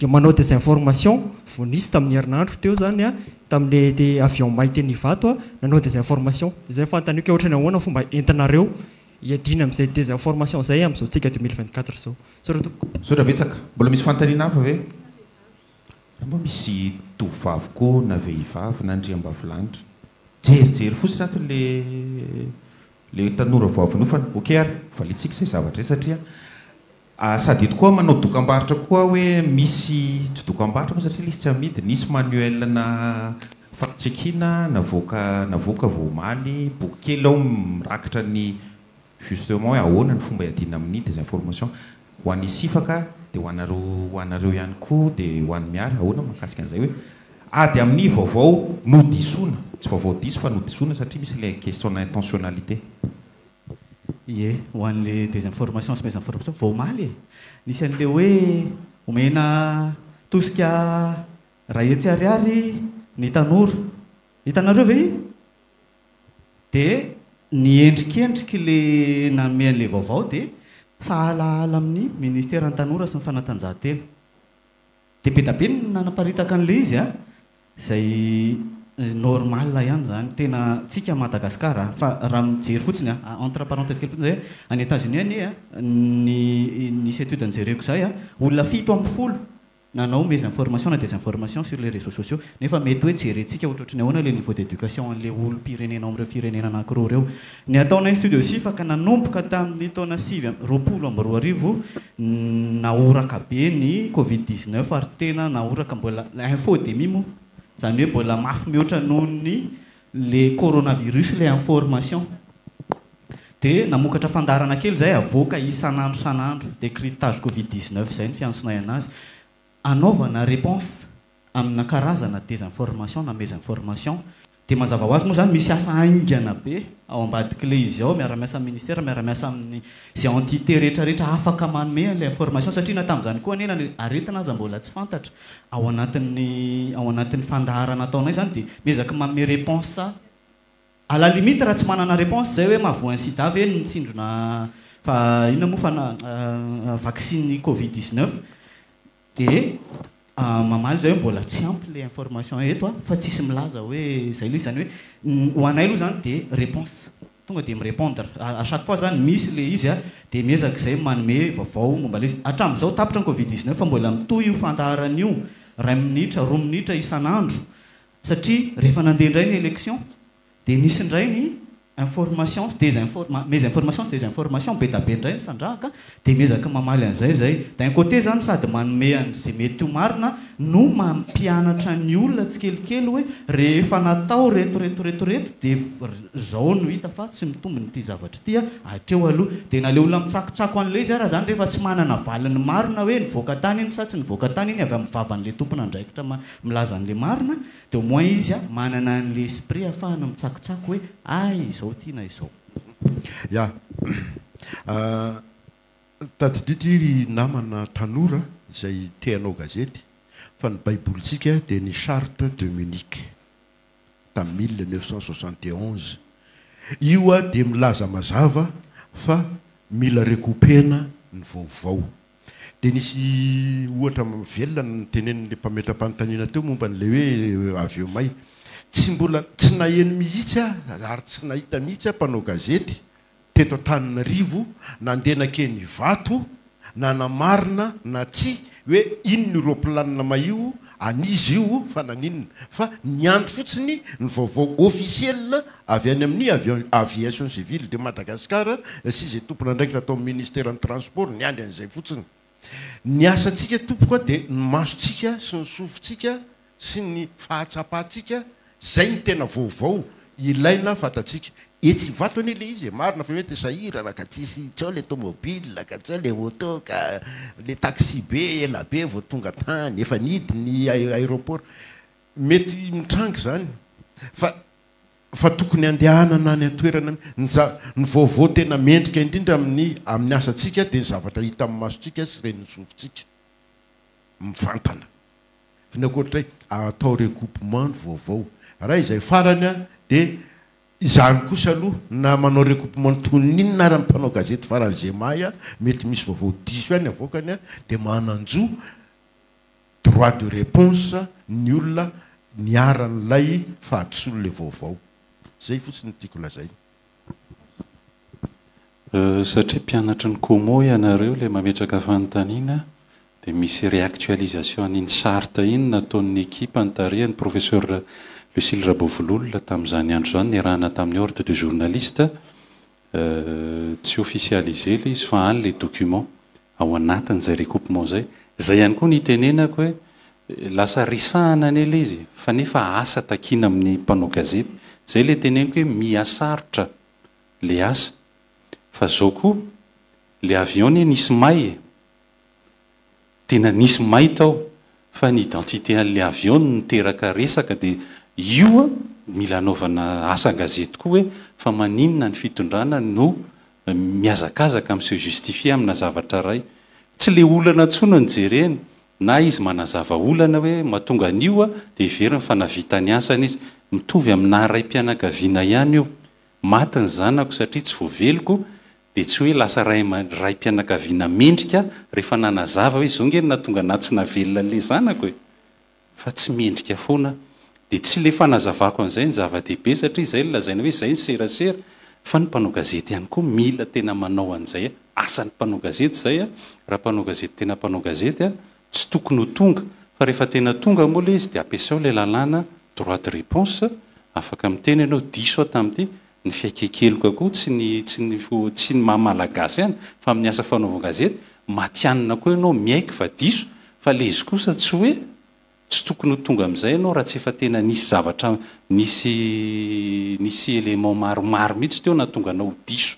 manao désinformation vao nisy tamin'ny herinandro teo zany tamin'le avion may teny Ivato nanao désinformation izay fanontaniako ohatrany ahoana fomba entinareo hiadina amin'izay désinformation zay amin'izao tsika 2024 zao sora betsaka mbola misy fanontaniana hafa ve mba misy tovavy koa na vehivavy na andriambavilanitra jerijery fotsiny ato le tanora voavinofana ok ary valitsika izay zavatra satria sady eto koa manao dokam-barotra koa hoe misy tsy dokam-barotra moa satria lisy tsy amidy nisy manuel na fact-checking navoaka voamaly boky kely ao mirakitra ny justement hoe ahoana ny fomba hiadina amin'ny désinformation ho an'ny sifaka dia ho anareo ihany koa dia ho an'ny miara ahoana mahakasika an'izay hoe ady amin'ny vaovao nodisoana tsy vaovao diso fa nodisoana satria misy ilay question d'intentionnalité ie ho an'le désinformation sy mésinformation voamaly nisy an'le hoe omena tosika raha etsy ariary ny tanora hitanareo ve iny dia ny endrikendriky le nanome an'le vaovao dia sahala amin'ny ministère ny tanora sy ny fanatanjahantena dia be da be ny nanaparitaka an'le izy izay normal ihany zany tena tsika Madagasikara fa raha mijery fotsiny entre parenthèse kely fotsiny zay any États-Unis any nisy étude nijereko zay olona 70 nanao mésinformation na désinformation sur les réseaux sociaux nefa mety hoe jerentsika ohatrohatrany ahoana le niveau d'éducation an'le olo-pirenena amin'ireo firenena anankiroa reo ny ataonay studio sifaka nanomboka tamin'ny taona 2022 naoraka be ny Covid-19 ary tena naoraka mbola infodémie moa zany hoe mbola mafy mihoatra noho ny le coronavirus le information dia namokatra fandarana kely zay avoaka isanandro décryptage Covid-19 zay ny fiantsonay anazy anaovana réponse amina karazana désinformation na mésinformation dia mazava ho azy moa zany misy asa aingana be ao ambadiky le izy ao miara-miasa amin'ny ministère miara-miasa amin'ny zay entité rehetrarehetra afaka manome an'ilay information satria na tamin'izany koa nena aretina aza mbola tsy fantatra ao anatin'ny fandaharana ataonay zany dia miezaka manome réponse à la limite raha tsy manana réponse zay hoe mahavoa sida ve nitsindrona fa inona moa fa vaccine Covid-19 dia mamaly zay hoe mbola tsy ampy le information eto fa tsisy milaza hoe zay le zany hoe ho anay aloha zany dia réponse tonga dia mirépondre à chaque fois zany misy le izy dia miezaka izay manome vaovao momba le izy hatramin'izao tapitra ny Covid-19 fa mbola mitohy io fandaharan'io 2 minitra 2 minitra isanandro satria rehefa nandeha indray ny élection dia nisy indray ny information mes informations sy désinformation be da be indray ny sandrahaka dia miezaka mamaly an'izay zay d'un côté zany sady manome an'izay mety ho marina no mampianatra ny olona tsy kelikely hoe rehefa natao reto dia zao no hita fa tsy mitombony ity zavatra ity hatreo aloha dia na le olona mitsakotsako an'ilay izy raha zany rehefa tsy manana valiny marina hoe nivoaka tany iny sa tsy nivoaka tany iny avy amin'ny vavan'ilay tompona andraikitra milaza an'ilay marina dia au moins izy manana an'ilay esprit ahafahana mitsakotsako hoe izao tiana izao ya tadidity namana tanora izay teanao gazety fa ny baibolitsika dia ny charte de Munich tamin'ny 1971 io dia milaza mazava fa mila rekopena ny vaovao dia nisy ohatra velona ny tenen'le mpametram-panontaniana teo momba n'le hoe avy eo may tsy naheno mihitsy ary tsy nahita mihitsy mpanao gazety teto Antananarivo nandenake ny vato na namarina na tsy hoe ino ny roplanina maio anizy io fa naninona fa niandro fotsiny ny vaovao officiel avy any amin'ny aviation civile de Madagascar sy izay tompona andraikitra atao amin'ny ministère ny transport niandry an'izay fotsiny ny asantsika tompoka dia ny masotsika sy ny sofintsika sy ny fahatsapahtsika zay ny tena vaovao ilaina fatatsika etsy vato any le izy marina fa mety sahirana ka tsisy tsao le tomobile ka tsao le moto ka le taxi be ela be vao tonga tany efa nidy ny aéroport mety mitrangy zany fa tokony andehanana any atoerana ny vaovao tena mendrika indrindra amin'ny asatsika dia ny zavatra hita amin'ny masotsika sy reny sofintsika mifantana fa ny akoatra atao recoupement ny vaovao raha izay farany dia izany kosa aloha na manao recoupement toninina raha mpanao gazety faran'izay may mety misy vaovao diso any avoakany dia mananjo droit de réponse ny olona niaran'ilay fahatsolo le vaovao zay fotsiny tiako lazay satria mpianatra ny Como ianareo le mametraka fanontaniana dia misy réactualisation an'iny charte iny nataon'ny équipe antarehany professeur Lucille Rabovololona tamin'izany andro zany niarahana tamin'ny ordre de journaliste tsy officialisé le izy fa any le document ao anatin'izay recoupement zay ihany koa nitenenako hoe lasa risahana ane le izy fa nefa asa takina amin'ny mpanao gazety zay le teneniko hoe miasarotra le asa fa zao koa le avion nisy may tena nisy may tao fa ny identité an'le avion niteraka resaka dia io mila anaovana asa gazety koa hoe fa maninona ny fitondrana no miazakazaka amin'se justifier amina zavatra ray tsy le olana tsono ny jereny na izy manazava olana hoe mahatonga an'io dia iveriny fa navita ny asany izy mitovy amina ray-mpianakaviana ihany io maty ny zanako satria tsy voaveloko dia tsy hoe lasa ray-mpianakaviana mendrika rehefa nanazava hoe zao ngeny natonga na tsy navelona le zanako hoe fa tsy mendrika foana dia tsy le fanazavako an'izay ny zava-dehibe satria izay lazaina hoe izay ny serasera fa ny mpanao gazety ihany koa mila tena manao an'izay asan'ny mpanao gazety zay raha mpanao gazety tena mpanao gazety tsy tokony ho tonga fa rehefa tena tonga moa le izy dia ampiasao le lalàna droit de réponse afaka miteny ianao diso tamin'ity ny fiaikekeloko koa tsy ny mahamalagasy ihany fa amin'ny asa fanaovana gazety matianina koa ianao miaiky va diso fa le izy kosa tsy hoe tsy tokony ho tonga amin'izay ianao raha tsy efa tena nisy zavatra nisy élément maromaro mihitsy teo natonga anao diso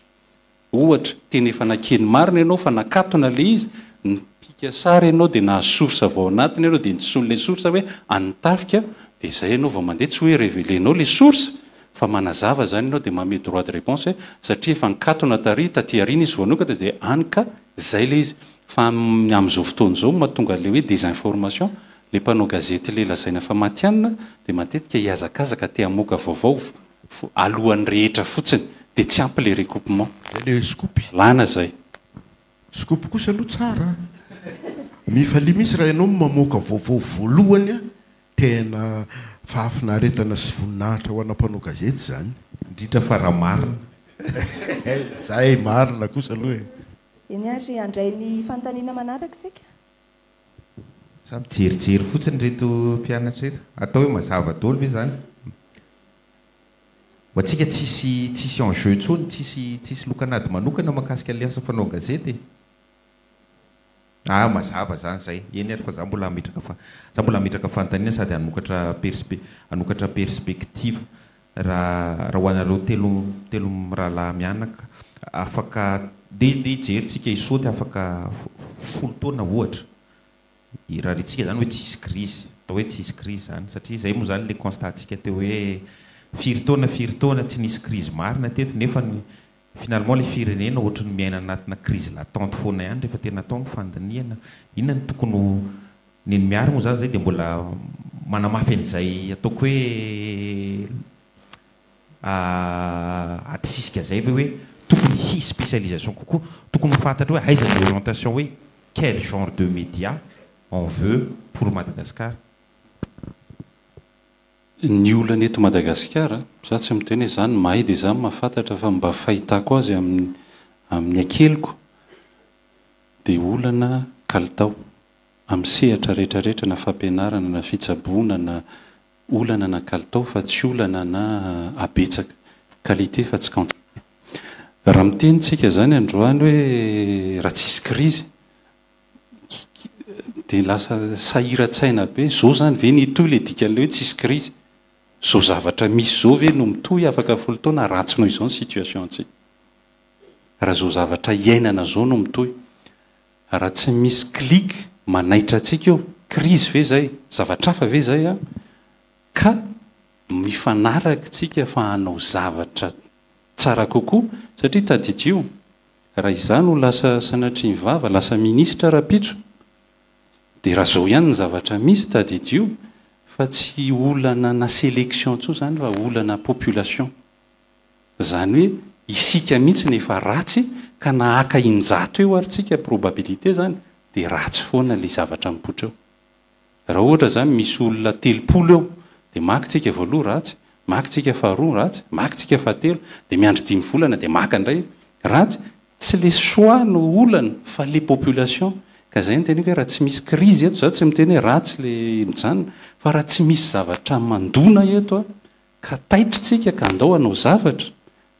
ohatra tena efa nakeny marina ianao fa nakatona le izy nipika sary ianao dia nahazo source avao anatiny ianao dia nitsony le source hoe anitafika dia izay ianao vao mandeha tsy hoe révélenao le source fa manazava zany ianao dia mame droit de réponse satria efa nikatona tary taty arina izy voanokatra dia anyka zay le izy fa amin'izao fotoana izao mahatonga le hoe désinformation le mpanao gazety le lazaina fa matianina dia matetika hiazakazaka te hamoaka vaovao alohan'ny rehetra fotsiny dia tsy ampy le recoupement le skopy lana zay skopy kosa aloha tsara mifalia misy raha ianao mamoaka vaovao voalohany tena fahafinaretana sy voninahitra ho ana mpanao gazety zany indrindra fa raha marina zay marina kosa aloha eny ary andray ny fanontaniana manaraka sika samy jerijery fotsiny reto mpianatra reto atao hoe mazava dolo ve zany atsika tsisy enjeu tsony tsisy lokanady manokana makasika le asa fanao gazety mazava zany zay eny ary fa za mbola mitraka fantaniana sady anokatra perspective raha hoanareo telo mirahalahy mianaka afaka de jerintsika isaoty afaka folo taona ohatra raha ritsika zany hoe tsisy crise atao hoe tsisy crise zany satria zay moa zany le constatsika teo hoe firy taona tsy nisy crise marina teto nefa finalement le firenena ohatrany miaina anatina crise latente foana ihany rehefa tena atao ny fandaniana inona ny tokony neny miary moa zany zay de mbola manamafy an'izay ataoko hoe atsisika zay hoe tokony hisy spécialisation kokoa tokony fantatra hoe aiza ny orientation hoe quel genre de média on veut pour Madagascar. Ny olana eto Madagasikara za tsy miteny hoe zany mahay dia zany mahafantatra fa mba fahitako azy amin'ny akeliko dia olana kalitao amin'ny sehatra rehetrarehetra na fampianarana na fitsaboana na olana na kalitao fa tsy olana na abetsaka qualité fa tsy quantité. Raha mitenytsika zany androany hoe raha tsisy crise dia lasa sahiran-tsaina be zao zany ve nitoy le dikan'le hoe tsisy crise zao zavatra misy zao ve no mitohy afaka folo taona ratsinao izao ny situation antsika raha zao zavatra iainana zao no mitohy raha tsy misy clique manaitra antsika eo crise ve zay zavatra hafa ve zay a ka mifanaraka tsika fa hanao zavatra tsara kokoa satria tadidio raha izany ho lasa sanatria vava lasa ministra rapitso dia raha zao ihany ny zavatra misy tadidio fa tsy olana na sélection tso zany fa olana population zany hoe isika mihitsy nefa ratsy ka nahaka injato eo ary tsika probabilité zany dia ratsy foana le zavatra mipotra eo raha ohatra zany misy olona 30 eo dia maka tsika voaloha ratsy maka tsika faharoa ratsy maka tsika fahatelo dia miandry 10 volana dia maka indray ratsy tsy le choix no olana fa le population ka zay ny teny hoe raha tsy misy crise eto za tsy miteny hoe ratsy le mijanona fa raha tsy misy zavatra mandona eto a ka taitritsika ka andao anao zavatra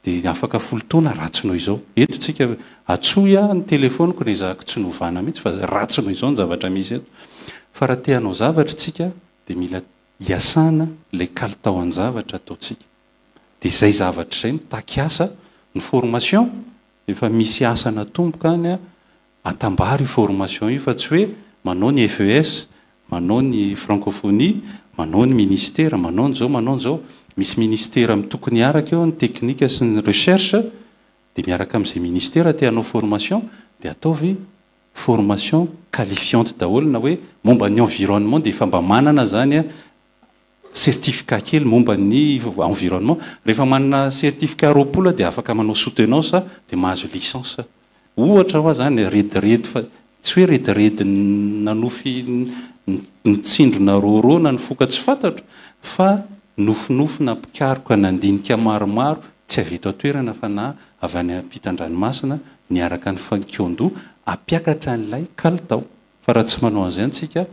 dia afaka folo taona ratsinao izao eto tsika atsoy a ny telefoniko ne zahako tsy novana mihitsy fa ratsinao izao ny zavatra misy eto fa raha te hanao zavatra tsika dia mila hiasana le kalitao an-javatra ataotsika dia zay zavatra zay mitaky asa ny formation efa misy asana tomboka any a atambary formation io fa tsy hoe manao ny FES manao ny francophonie manao ny ministère manao nzao misy ministère mitokony araka eo ny teknika sy ny recherche dia miaraka amin'izay ministère te hanao formation dia ataovy formation qualifiante daholo na hoe momba ny environnement dia efa mba manana zany a certificat kely momba ny environnement rehefa manana certificat roapolo dia afaka manao soutenance dia mahazo licence ohatra hoa zany rediredy fa tsy hoe rediredy nanofy nitsindrona roro na nifoka tsy fantatro fa nofinofy na mpikaroka nandinika maromaro tsy avy eto atoerana fa na avy any ampitan-dranomasina niaraka ny fankiondoa ampiakatra n'ilay kalitao fa raha tsy manao an'izay antsika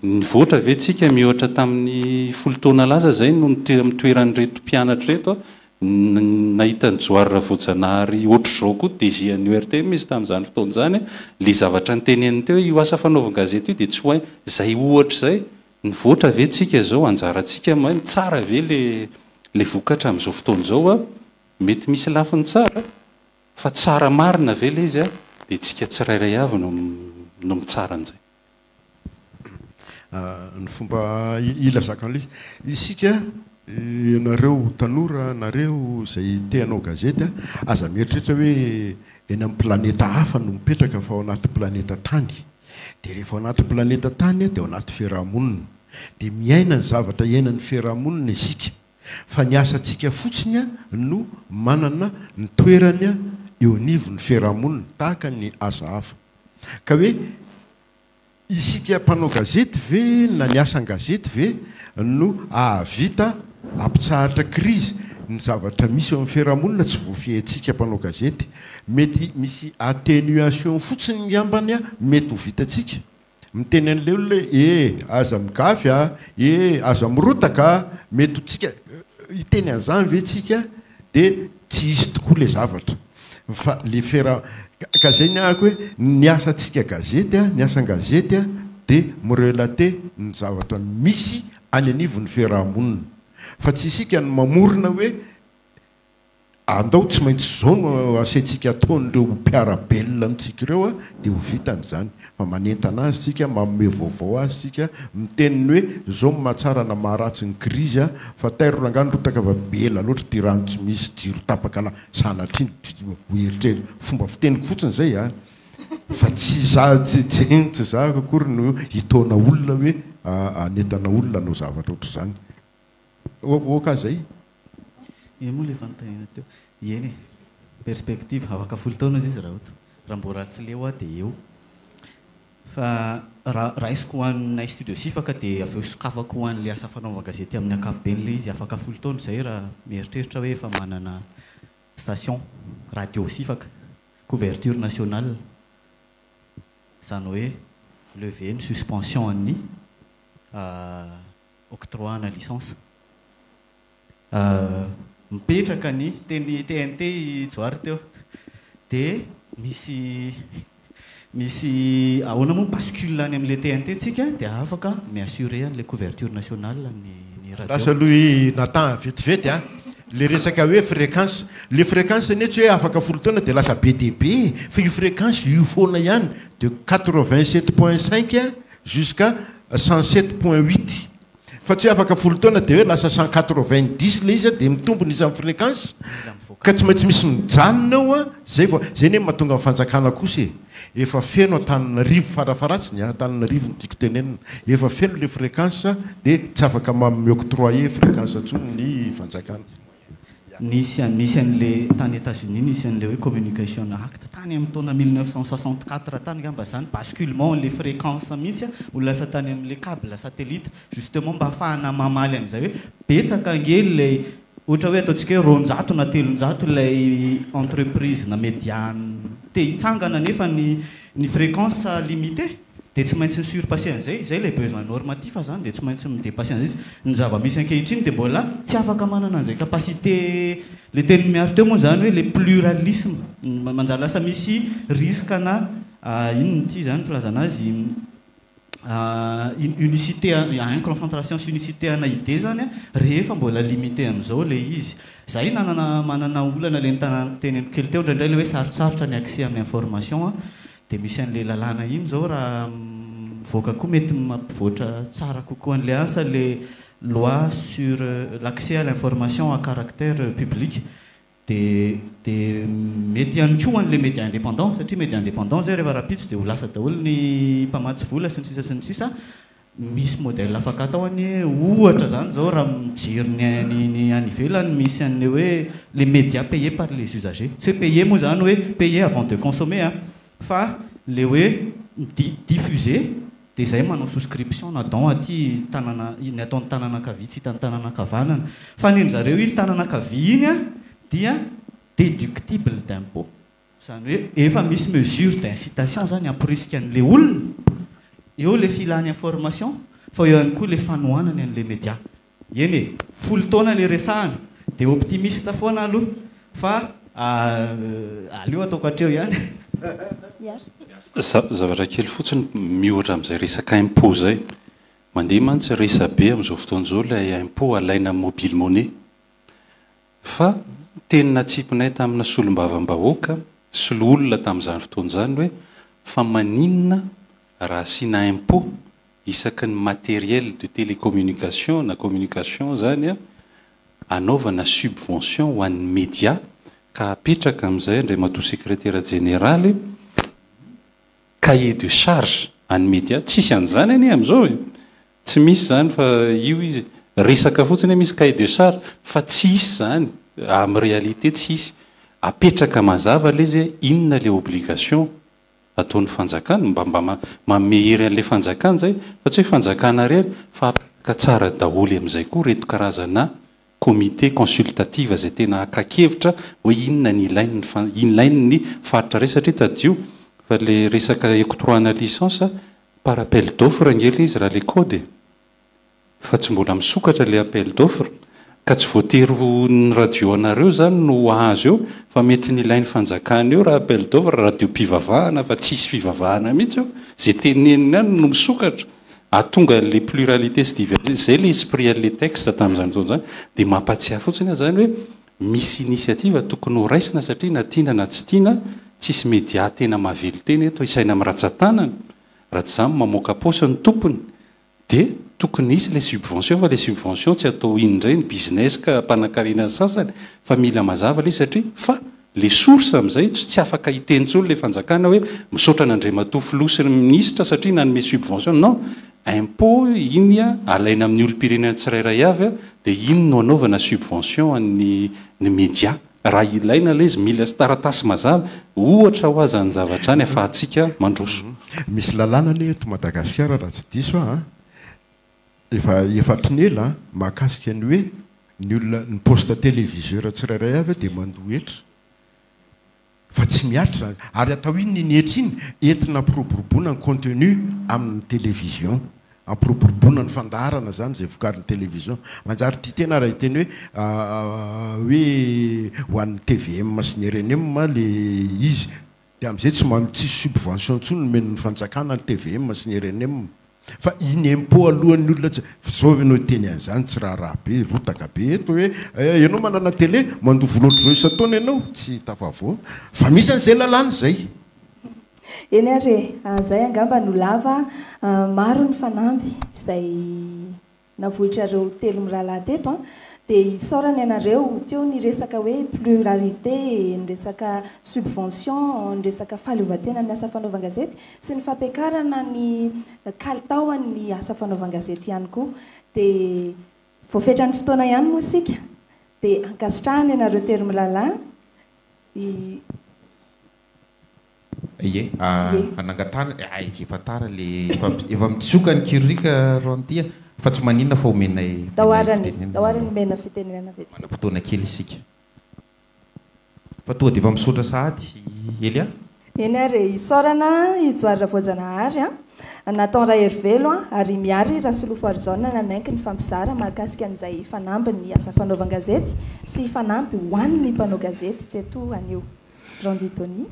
nivoatra ve tsika mihoatra tamin'ny folo taona lasa zay no mitoeran'reto mpianatra reto nahita ny joarra voajanahary ohatra zao koa DG ny URT misy tamin'izany fotoana zany le zavatra ny teneniny teo io asa fanaovan-gazety io dia tsy hoe zay ohatra zay nivoatra ve tsika zao anjarantsika mainy tsara ve le vokatra amin'izao fotoana zao a mety misy lafiny tsara fa tsara marina ve le izy a dia tsika tsirairay avy no mitsara an'izay ny fomba ilazaka an'le isika ianareo tanora nareo zay te hanao gazety aza mieritrehitra hoe eny amin'ny planeta hafa no mipetraka fa ao anaty planeta tany dia rehefa ao anaty planeta tany dia ao anaty fiarahamonina dia miaina ny zavatra iainan'ny fiarahamonina isika fa ny asantsika fotsiny a no manana ny toerany a eo anivon'ny fiarahamonina tahaka ny asa hafa ka hoe isika mpanao gazety ve na ny asan gazety ve no ahavita ampitsahatra crise ny zavatra misy eo amin'ny fiarahamonina tsy voafiantsika mpanao gazety mety misy atténuation fotsiny ngambany a mety ho vitantsika miteny an'le olona aza migafy aza mirotaka mety tsika iteny an'izany ve tsika dia tsy hisy tokoa le zavatra fa le fera ka zay ny ahako hoe ny asantsika gazety ny asan gazety dia mirelater ny zavatra misy any anivon'ny fiarahamonina fa tsy isika ny mamorona hoe andao tsy maintsy zao no asaintsika ataon'ireo mpiarabelona amintsika ireo dia ho vitany zany fa manentana azy tsika manome vaovao azy tsika miteniny hoe zao mahatsara na maharatsy ny krizy fa tairo rangano rotaka va bela loatra ty rano tsy misy jiro tapaka la sanatry iny hoeritre fomba fiteniko fotsiny zay fa tsy tsy zahako akory no hitaona olona hoe anentana olona no zavatra ohatr' zany oka zay moa le fanontaniana teo eny perspective afaka folo taona izy raha ohatra raha mbola tsy leo dia eo fa raisiko ho anay studio sifaka dia avy eo sokafako ho an'le asa fanaova gazety amin'ny ankapobeny le izy afaka folo taona zay raha mieritreritra hoe efa manana station radio sifaka couverture nationale zany hoe levé ny suspension an'ny octroiana licence mipetraka ny teny TNT joary teo dia misy ahoana moa bascule any amin'le TNT tsika dia afaka miassuré an'le couverture nationale ny radio lasa aloha natan vetivety le resaka hoe fréquence le fréquence ny tsy hoe afaka folo taona dia lasa be dia be fa io fréquence io foana ihany de 87.5 jusqu'à 107.8 fa tsy afaka folo taona dia hoe lasa 190 le izy dia mitombony izy amin'ny fréquence ka tsy maintsy misy mijanona ao zay ny mahatonga amin'ny fanjakana kosa efa feno atanana rivo farafaratsiny atanana rivo ny tiako tenenina efa feno le fréquence dia tsy afaka mioctroyer fréquence ntsony ny fanjakana nisy an'le tany États-Unis nisy an'le hoe communication act tany amin'ny taona 1964 tany gamba zany basculement les fréquences mihitsy ho lasa tany amin'le câble satellite justement mba ahafahana mamaly amin'izay hoe betsaka angely lay ohatra hoe ataontsika hoe ronjato na telonjato lay entreprise na médiane te hitsangana nefa ny fréquence limité dia tsy maintsy ny surpassé an'izay zay le besoin normatif zany dia tsy maintsy midépassé an'izay ny zava-misy ankehitriny dia mbola tsy afaka manana an'izay capacité le teny miaro teo moa zany hoe le pluralisme manjary lasa misy risque na inony ty zany filazana azy unicité une concentration sy unicité ana idée zany rehefa mbola limité amin'izao le izy zay manana olana le nteneniko kely teo indraindray le hoe sarotsarotra ny accès amin'ny information dia misy an'le lalàna iny zao raha voaka koa mety mampivoatra tsara kokoa an'le asa le loi sur l'accès à l'information à caractère public dia mety ihany koa an'le média indépendant satria média indépendant zay rehefa rapitsy dia ho lasa daholo ny mpamatsy vola sy ny sisa misy modèle afaka atao any ohatra zany zao raha mijiry ny any ivelany misy an'le hoe les médias payés par les usagers tsy hoe payé moa zany hoe payé avant de consommer fa le hoe diffusé dia zay manao souscription nadon aty tanana ny ataon'ny tanana kavy tsy hitany tanana kavanana fa neny zareo iny tanana kavy iny dia déductible d'impôt zany hoe efa misy mesure d'incitation zany ampirisika an'le olona eo le filany information fa eo ihany koa le fanohanany an'le média eny folo taona le resahana dia optimiste foana aloha fa aleo ataoko hatreo ihany zavatra kely fotsiny miohatra amin'izay resaka impôt zay mandeha mantsy resa be amin'izao fotoan'izao ilay impôt alaina mobile monnaie fa teny natsipinay tamina solombavam-bahoaka sy olona tamin'izany fotoan'izany hoe fa maninona raha asiana impôt isaky ny matériel de télécommunication na communication zany anaovana subvention ho an'ny média ka apetraka amin'izay indray mato secrétaire général cahier de charge an'ny média tsisy an'izany any amin'izao tsy misy zany fa io izy resaka fotsiny misy cahier de charge fa tsisy zany amin'ny réalité tsisy apetraka mazava le izy inona le obligation ataon'ny fanjakana mba mamehery an'le fanjakana zay fa tsy hoe fanjakana reny fa apaka tsara daholo amin'izay koa reto karazana comité consultative zay tena akakevitra hoe inona ny ilainy ny faritra ray satria tadio fa le resaka octroiana licence par appel d'offre angely izy raha le code fa tsy mbola misokatra le appel d'offre ka tsy voatery ny radio anareo zany no azo eo fa mety ny ilainy fanjakana eo raha appel d'offre radio mpivavahana fa tsisy fivavahana mihitsy eo zay teneniny any no misokatra atonga le pluralité sy diversité zay le esprit an'le texte tamin'izany fotoana zany dia mampatsiahy fotsiny zany hoe misy initiative tokony ho raisina satria na tiana na tsy tiana tsisy média tena mavely teny eto isaina amin'ny ratsan-tanana raha tsy zany mamoaka posy ny tompony dia tokony isy le subvention fa le subvention tsy atao indray ny business ka mpanankarena ny sasany fa mila mazava le izy satria fa le source amin'izay tsy afaka hitentsolo le fanjakana hoe misaotra n'Andriamatoa filosy ny ministra satria nanome subvention non impôt iny alaina amin'ny olom-pirenena tsirairay avy dia iny no anaovana subvention ny média raha ilaina le izy mila sy taratasy mazava ohatra ho aza ny zavatra any afahantsika mandroso misy lalàna le eto Madagasikara raha tsy diso efatry ny ela mahakasika ny hoe ny olona ny poste téléviseur tsirairay avy dia mandohetra fa tsy miatra zany ary atao iny ny etra iny entina ampiroboroboana ny contenu amin'ny télévision ampiroboroboana ny fandarana zany zay vokarin'ny télévision manjary ty tena raha hiteny hoe ho an'ny TVM sy ny RNM le izy dia amin'izay tsisy subvention ntsony nomen'ny fanjakana ny TVM sy ny RNM fa iny impôt alohan'ny olona zaovy no teny an'izany tsy raharaha be rotaka be eto hoe ianao manana télé mandovo loatra zao isataona ianao tsy tafavoa fa misy an'izay lalàna zay eny ary zay angamba no lava maro ny fanamby izay navohitra reo telo mirahalahy teto dia isaorany ianareo teo ny resaka hoe pluralité ny resaka subvention ny resaka fahaleovantena ny asa fanaovan-gazety sy ny fampiakarana ny kalitaon'ny asa fanaovan-gazety ihany koa dia voafetrany fotoana ihany moa isika dia ankasitrahany ianareo telo mirahalahy ie anangatana izy efa tara le efa mitsoka ny kirika rontia fa tsy maninona fa omenay daoarany mena fitenenana vety manam-potoana kely isika fa tonga dia efa misaotra sahady Elia eny ary isaorana hijoarira voajanahary natao raha herivelo ary miary raha solofo arizona nanaiky ny fampizara mahakasika an'izay fanampy ny asa fanaovan-gazety sy fanampy hoan'ny mpanao gazety teto anio Randitoni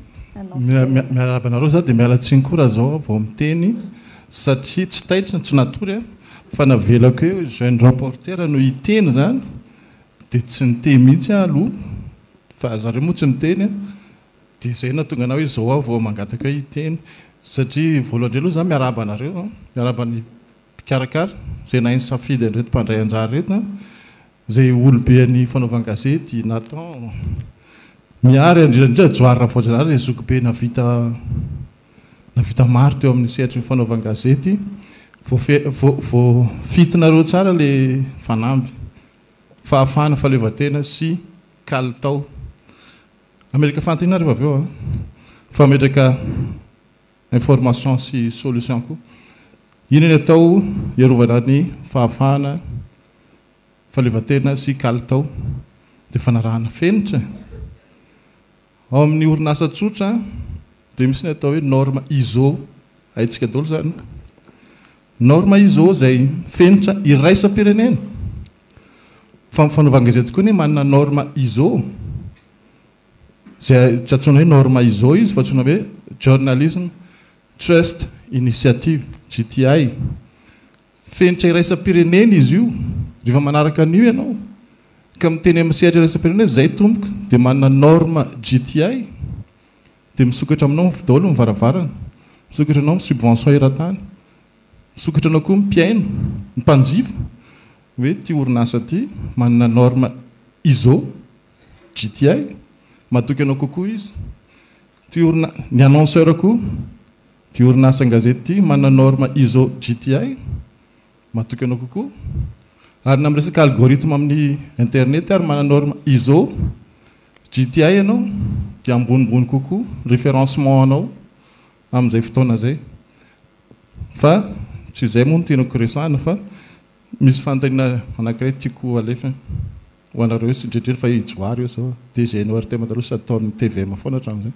miarabanareo za dia mialatsiny koa raha zao vao miteny satria tsy taitra tsy natory fa navelako hoe jeune reporter no hiteny zany dia tsy niteny mihitsy aloha fa zareo moa tsy miteny dia zay natonga anao hoe zao aho vao mangataka hoe hiteny satria voalohany aloha za miarabanareo miarabany mpikarakara zay nainy safidy an'ireto mpandray anjara reto zay olobe ny fanaovan-gazety natao miary indrindra joarira voajanahary zay zokibe navita maro teo amin'ny sehatry ny fanaovan-gazety vao fitinareo tsara le fanamby fahafana fahaleovantena sy kalitao ametraka fantinareo avy eo fa ametraka information sy solution koa iny ny atao iarovana ny fahafana fahaleovantena sy kalitao dia fanarahana fenitra ao amin'ny orinasa tsotra dia misy ny atao hoe norme ISO haitsika daholo zany norme ISO zay fenitra iraisam-pirenena fa fanaovan-gazety koa ny manana norme ISO zay tsy atsoina hoe norme ISO izy fa atsoina hoe journalism trust initiative GTI fenitra iraisam-pirenena izy io rehefa manaraka an'io ianao ka miteny amin'ny sehatra iraisam-pirenena zay tomboko dia manana norme GTI dia misokatra aminao daholo mivaravarana misokatra anao subvention eran-tany misokatra anao koa mpiaino ny mpanjifa hoe ty orinasa ty manana norme ISO GTI mahatoky anao kokoa izy ty ny annonceur koa ty orinasa gazety ty manana norme ISO GTI mahatoky anao kokoa ary na miresaka algorithme amin'ny internet ary manana norme ISO GTI ianao dia ambonimbony kokoa référencement anao amin'izay fotoana zay fa tsy zay moa notenako resahana fa misy fanontaniana anankiray tiako alefa ho anareo sy indrindrindra fa hijoary eo zao DGN ORT Madarosa ataon'ny TVM foana hatramin'izay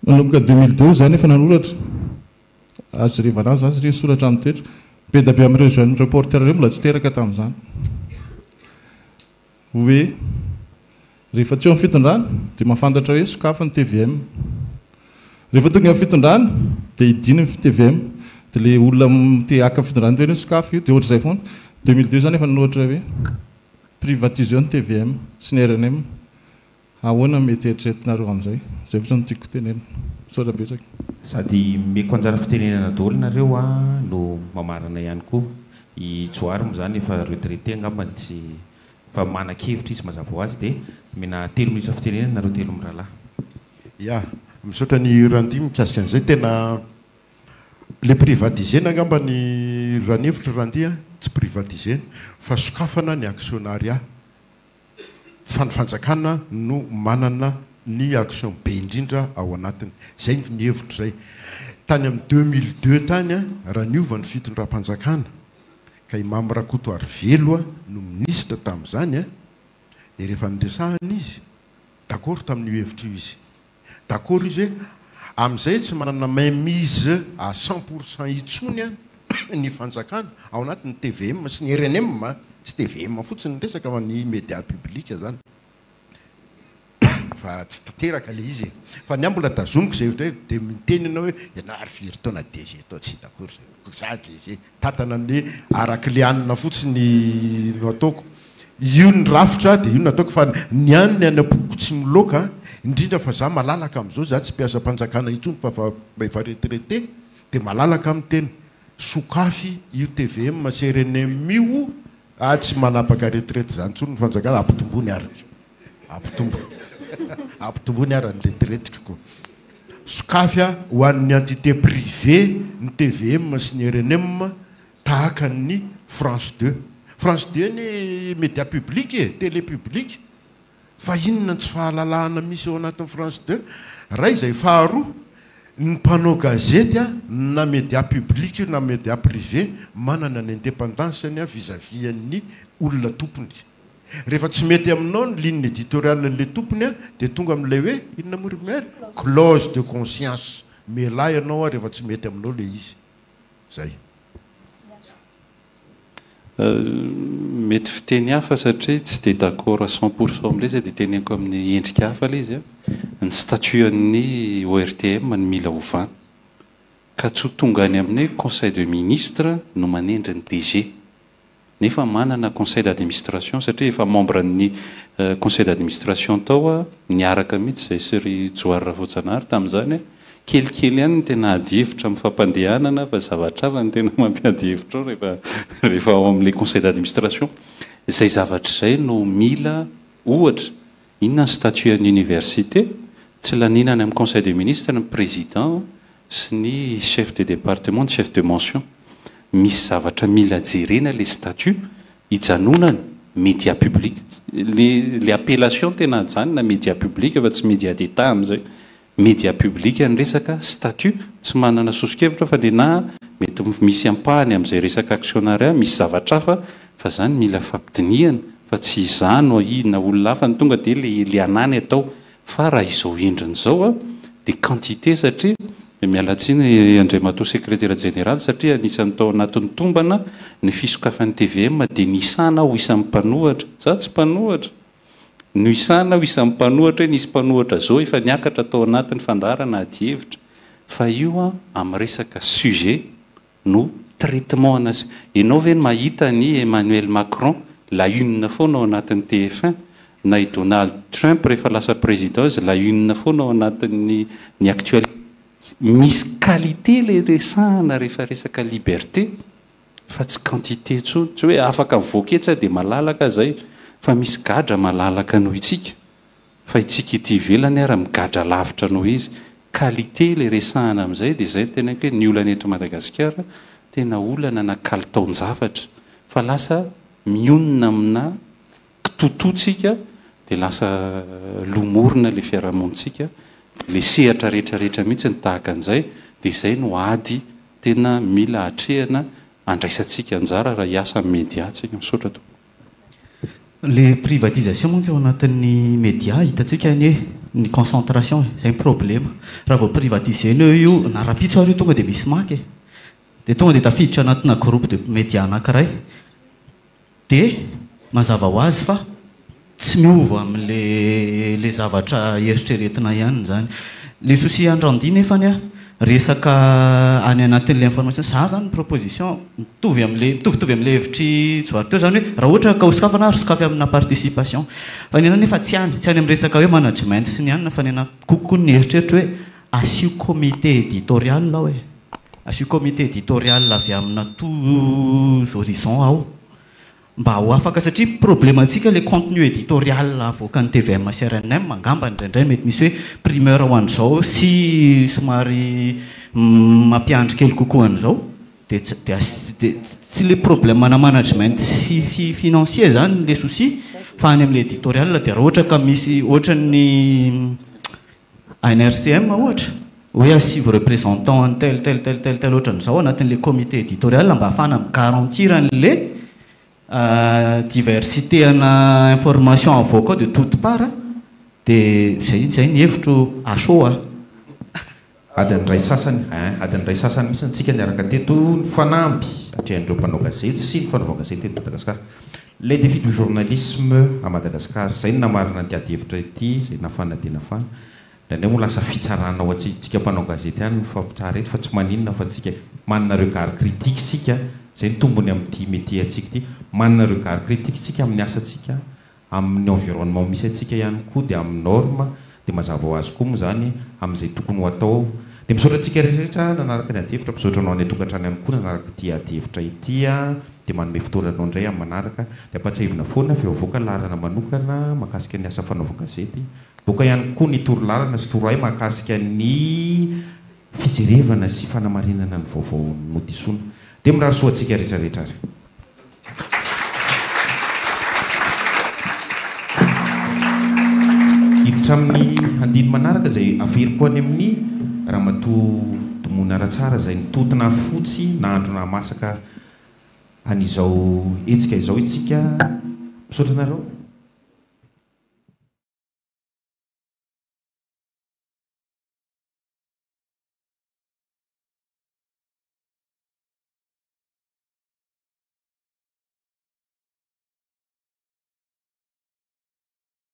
manomboka 2012 zany efa nanoratra azo revana azy azy re soratra amin'ny toetra be da be amin'ireo jeune reporter reo mbola tsy teraka tamin'izany hoe rehefa tsy eo amin'ny fitondrana dia mahafantatra hoe sokafo ny TVM. Rehefa tonga amin'ny fitondrana dia idina ny TVM. Dia le olona te haka fitondrana teo hoe sokafo io dia ohatr'izay foana. 2002 zany efa nohatra hoe privatiseo ny TVM sy ny RNM. Ahoana mety eritreretinareo amin'izay? Zay fotsiny tiako tenena. Misaotra-betsaka. Sady meko anjara fitenenana daholo nareo no mamarana ihany koa. I Joary moa zany efa retraité angambany tsy fa manan-kevitra izy mazava ho azy dia mena 3 minitra fitenenana nareo 3 mirahalahy. Ya, misaotra ny Randy mikasika an'izay tena le privatisena angamba ny ranevitra Randy tsy privatisena fa sokafana ny actionnariat. Fa ny fanjakana no manana ny action be indrindra ao anatiny. Zay ny hevitro zay. Tany amin'ny 2002 tany raha niova ny fitondram-panjakana ka Imam Rakoto Arivelo no ministra tamin'izany dia rehefa niresahana izy d'accord tamin'io hevitra io izy. D'accord izy hoe amin'izay tsy manana mainmise à 100% itsony ny fanjakana ao anatin'ny TVM sy ny RNM, tsy TVM fotsiny ny resaka fa ny média public zany. Fa tsy tanteraka le izy fa ny ambola tazomiko zay ohatra hoe dia miteny ianao hoe ianary firy taona DG tao tsy d'accord zay DG tatana le araka le anina fotsiny no ataoko io ny rafitra dia io no ataoko fa ny aniny any apoko tsy miloaka indrindra fa za malalaka amin'izao za tsy mpiasa mpanjakana itsony fa efa retraité dia malalaka amin'ny teny sokafy io TVM sy RNM io tsy manapaka retraité zany tsony ny fanjakana ampitombony araka ampitombony arany retraité koa sokafy ho an'ny entité privé ny TVM sy ny RNM tahaka ny France 2. France 2 ny média public télé public fa inona tsy fahalalahana misy ao anatin'ny France 2 raha izay faharoa ny mpanao gazety na média public na média privé manana ny indépendance vis-à-vis ny olona tompony. Rehefa tsy mety aminao ny ligne éditoriale le tompony dia tonga amin'ilay hoe inona moa ry clause de conscience melahy ianao rehefa tsy mety aminao le izy zay. Mety fiteny hafa satria tsy dia d'accord à 100% amin'ilay izy dia teneniko amin'ny endrika hafa ilay izy ny statut an'ny ORTM ny mila ovana ka tsy tonga any amin'ny conseil de ministre no manendry ny DG nefa manana conseil d'administration satria efa membre ny conseil d'administration tao niaraka mihitsy zay sery Joary Rafotsanary tamin'izany kelikely ihany ny tena ady hevitra amin'ny fampandehanana fa zavatra hafa ny tena mampiady hevitra ao rehefa ao amin'ilay conseil d'administration. Izay zavatra izay no mila ohatra inona ny statut an'ny université tsy laninany amin'ny conseil des ministres ny président sy ny chef de département ny chef de mention. Misy zavatra mila jerena le statut hijanonany média public le appellation tena janona média public fa tsy média d'état amin'izay média public ny resaka statut tsy manana sosikevitra fa le na mety misy ampahany amin'izay resaka actionnariat misy zavatra hafa fa zany mila fampidinihana fa tsy izano inona olona hafa ny tonga dia le anany atao fa raha izao endriny izao dia quantité satria mialatsiny Andriamatoa secrétaire général satria anisan'ny tao anatin'ny tombana ny fisokafan'ny TVM dia nisana ho isan'ny mpanohatra za tsy mpanohatra no isana ho isan'ny mpanohatra hoe nisy mpanohatra zao efa niakatra tao anatin'ny fandarana ady hevitra fa io amin'ny resaka sujet no traitement ana ianao ve mahita ny Emmanuel Macron la une foana ao anatin'ny TF1 na i Donald Trump rehefa lasa président izy la une foana ao anatin'ny actualité misy qualité le resahana rehefa resaka liberté fa tsy quantité tsony tsy hoe afaka mivoaketsy dia malalaka zay fa misy gadra malalaka noho itsika fa itsika ity ivelany ara migadra lavitra noho izy qualité le resahana amin'izay dia zay tena hoe ny olana eto Madagasikara tena olana na kalitaon-javatra fa lasa mionona amina tototsika dia lasa lomorona le fiarahamonitsika le sehatra rehetrarehetra mihitsy ny tahaka an'izay dia izay no ady tena mila hatrehana andraisantsika anjara raha hiasa amin'ny média tsika misaotra to. Le privatisation moa tsy ao anatin'ny média hitantsika ny concentration zay problème raha vao privatisena io na rapitso ary io tonga dia misy maky dia tonga dia tafiditra anatina groupe de média anankiray dia mazava ho azy fa tsy miova amin'le zavatra eritreretina ihany zany. Le souci andrandi nefany a resaka any anatin'le information za zany proposition mitovy amin'le hevitry tsoary teo zany hoe raha ohatra ka ho sokafana ary sokafy amina participation fa ny ana nefa tsy any amin'ny resaka hoe management sy ny anina fa ny ana kokoa ny heritreritra hoe asio comité éditorial hoe asio comité éditorial avy amina tous horizons ao mba ho afaka satria problématique le contenu éditorial avoakany TVM CRNM mangamba indraindray mety misy hoe primeur ho an'izao sy somary mampiandry kely kokoa an'izao dia tsy le problème ana management sy financier zany le souci fa any amin'le éditorial dia raha ohatra ka misy ohatrany ANRCM ohatra hoe asive représentant en tel ohatran'izao anatin'le comité éditorial mba ahafana garantir an'le diversité ana information avocat de toute part dia zay ny hevitro asoa adiny ray sasany mihitsy ntsika niaraka teto ny fanampy atrehan'ireo mpanao gazety sy ny fanaovana gazety eto Madagasikara les défis du journalisme à Madagascar zay ny namarina ny tiady hevitra ity zay nafana dia nafana ndraindray moa lasa fitsarana ao atsika mpanao gazety ihany mifampitsara eto fa tsy maninona fa tsika manana regard critique sika zay ny tombony amin'ity métier atsika ity manana regard critique sika amin'ny asatsika amin'ny environnement misy atsika ihany koa dia amin'ny norme dia mazava ho azy koa moa zany amin'izay tokony ho atao dia misaotra atsika rehetrarehetra nanaraka ny adihevitra misaotra anao any atokantrano ihany koa nanaraka ity adihevitra ity dia manome fotoananao indray amin'ny manaraka dia ampatsahivina foana feoavoaka lalana manokana mahakasika ny asa fanaovana gazety boka ihany koa ny torolalana sy torohay mahakasika ny fijerevana sy fanamarinana ny vaovao nodisona dia mirary soa atsika rehetrarehetra ary hiditra amin'ny andiny manaraka zay averiko any amin'ny raha matodomona aratsara zay nitotina fotsy na andro na masaka an'izao etsika izao itsika misaotra anareo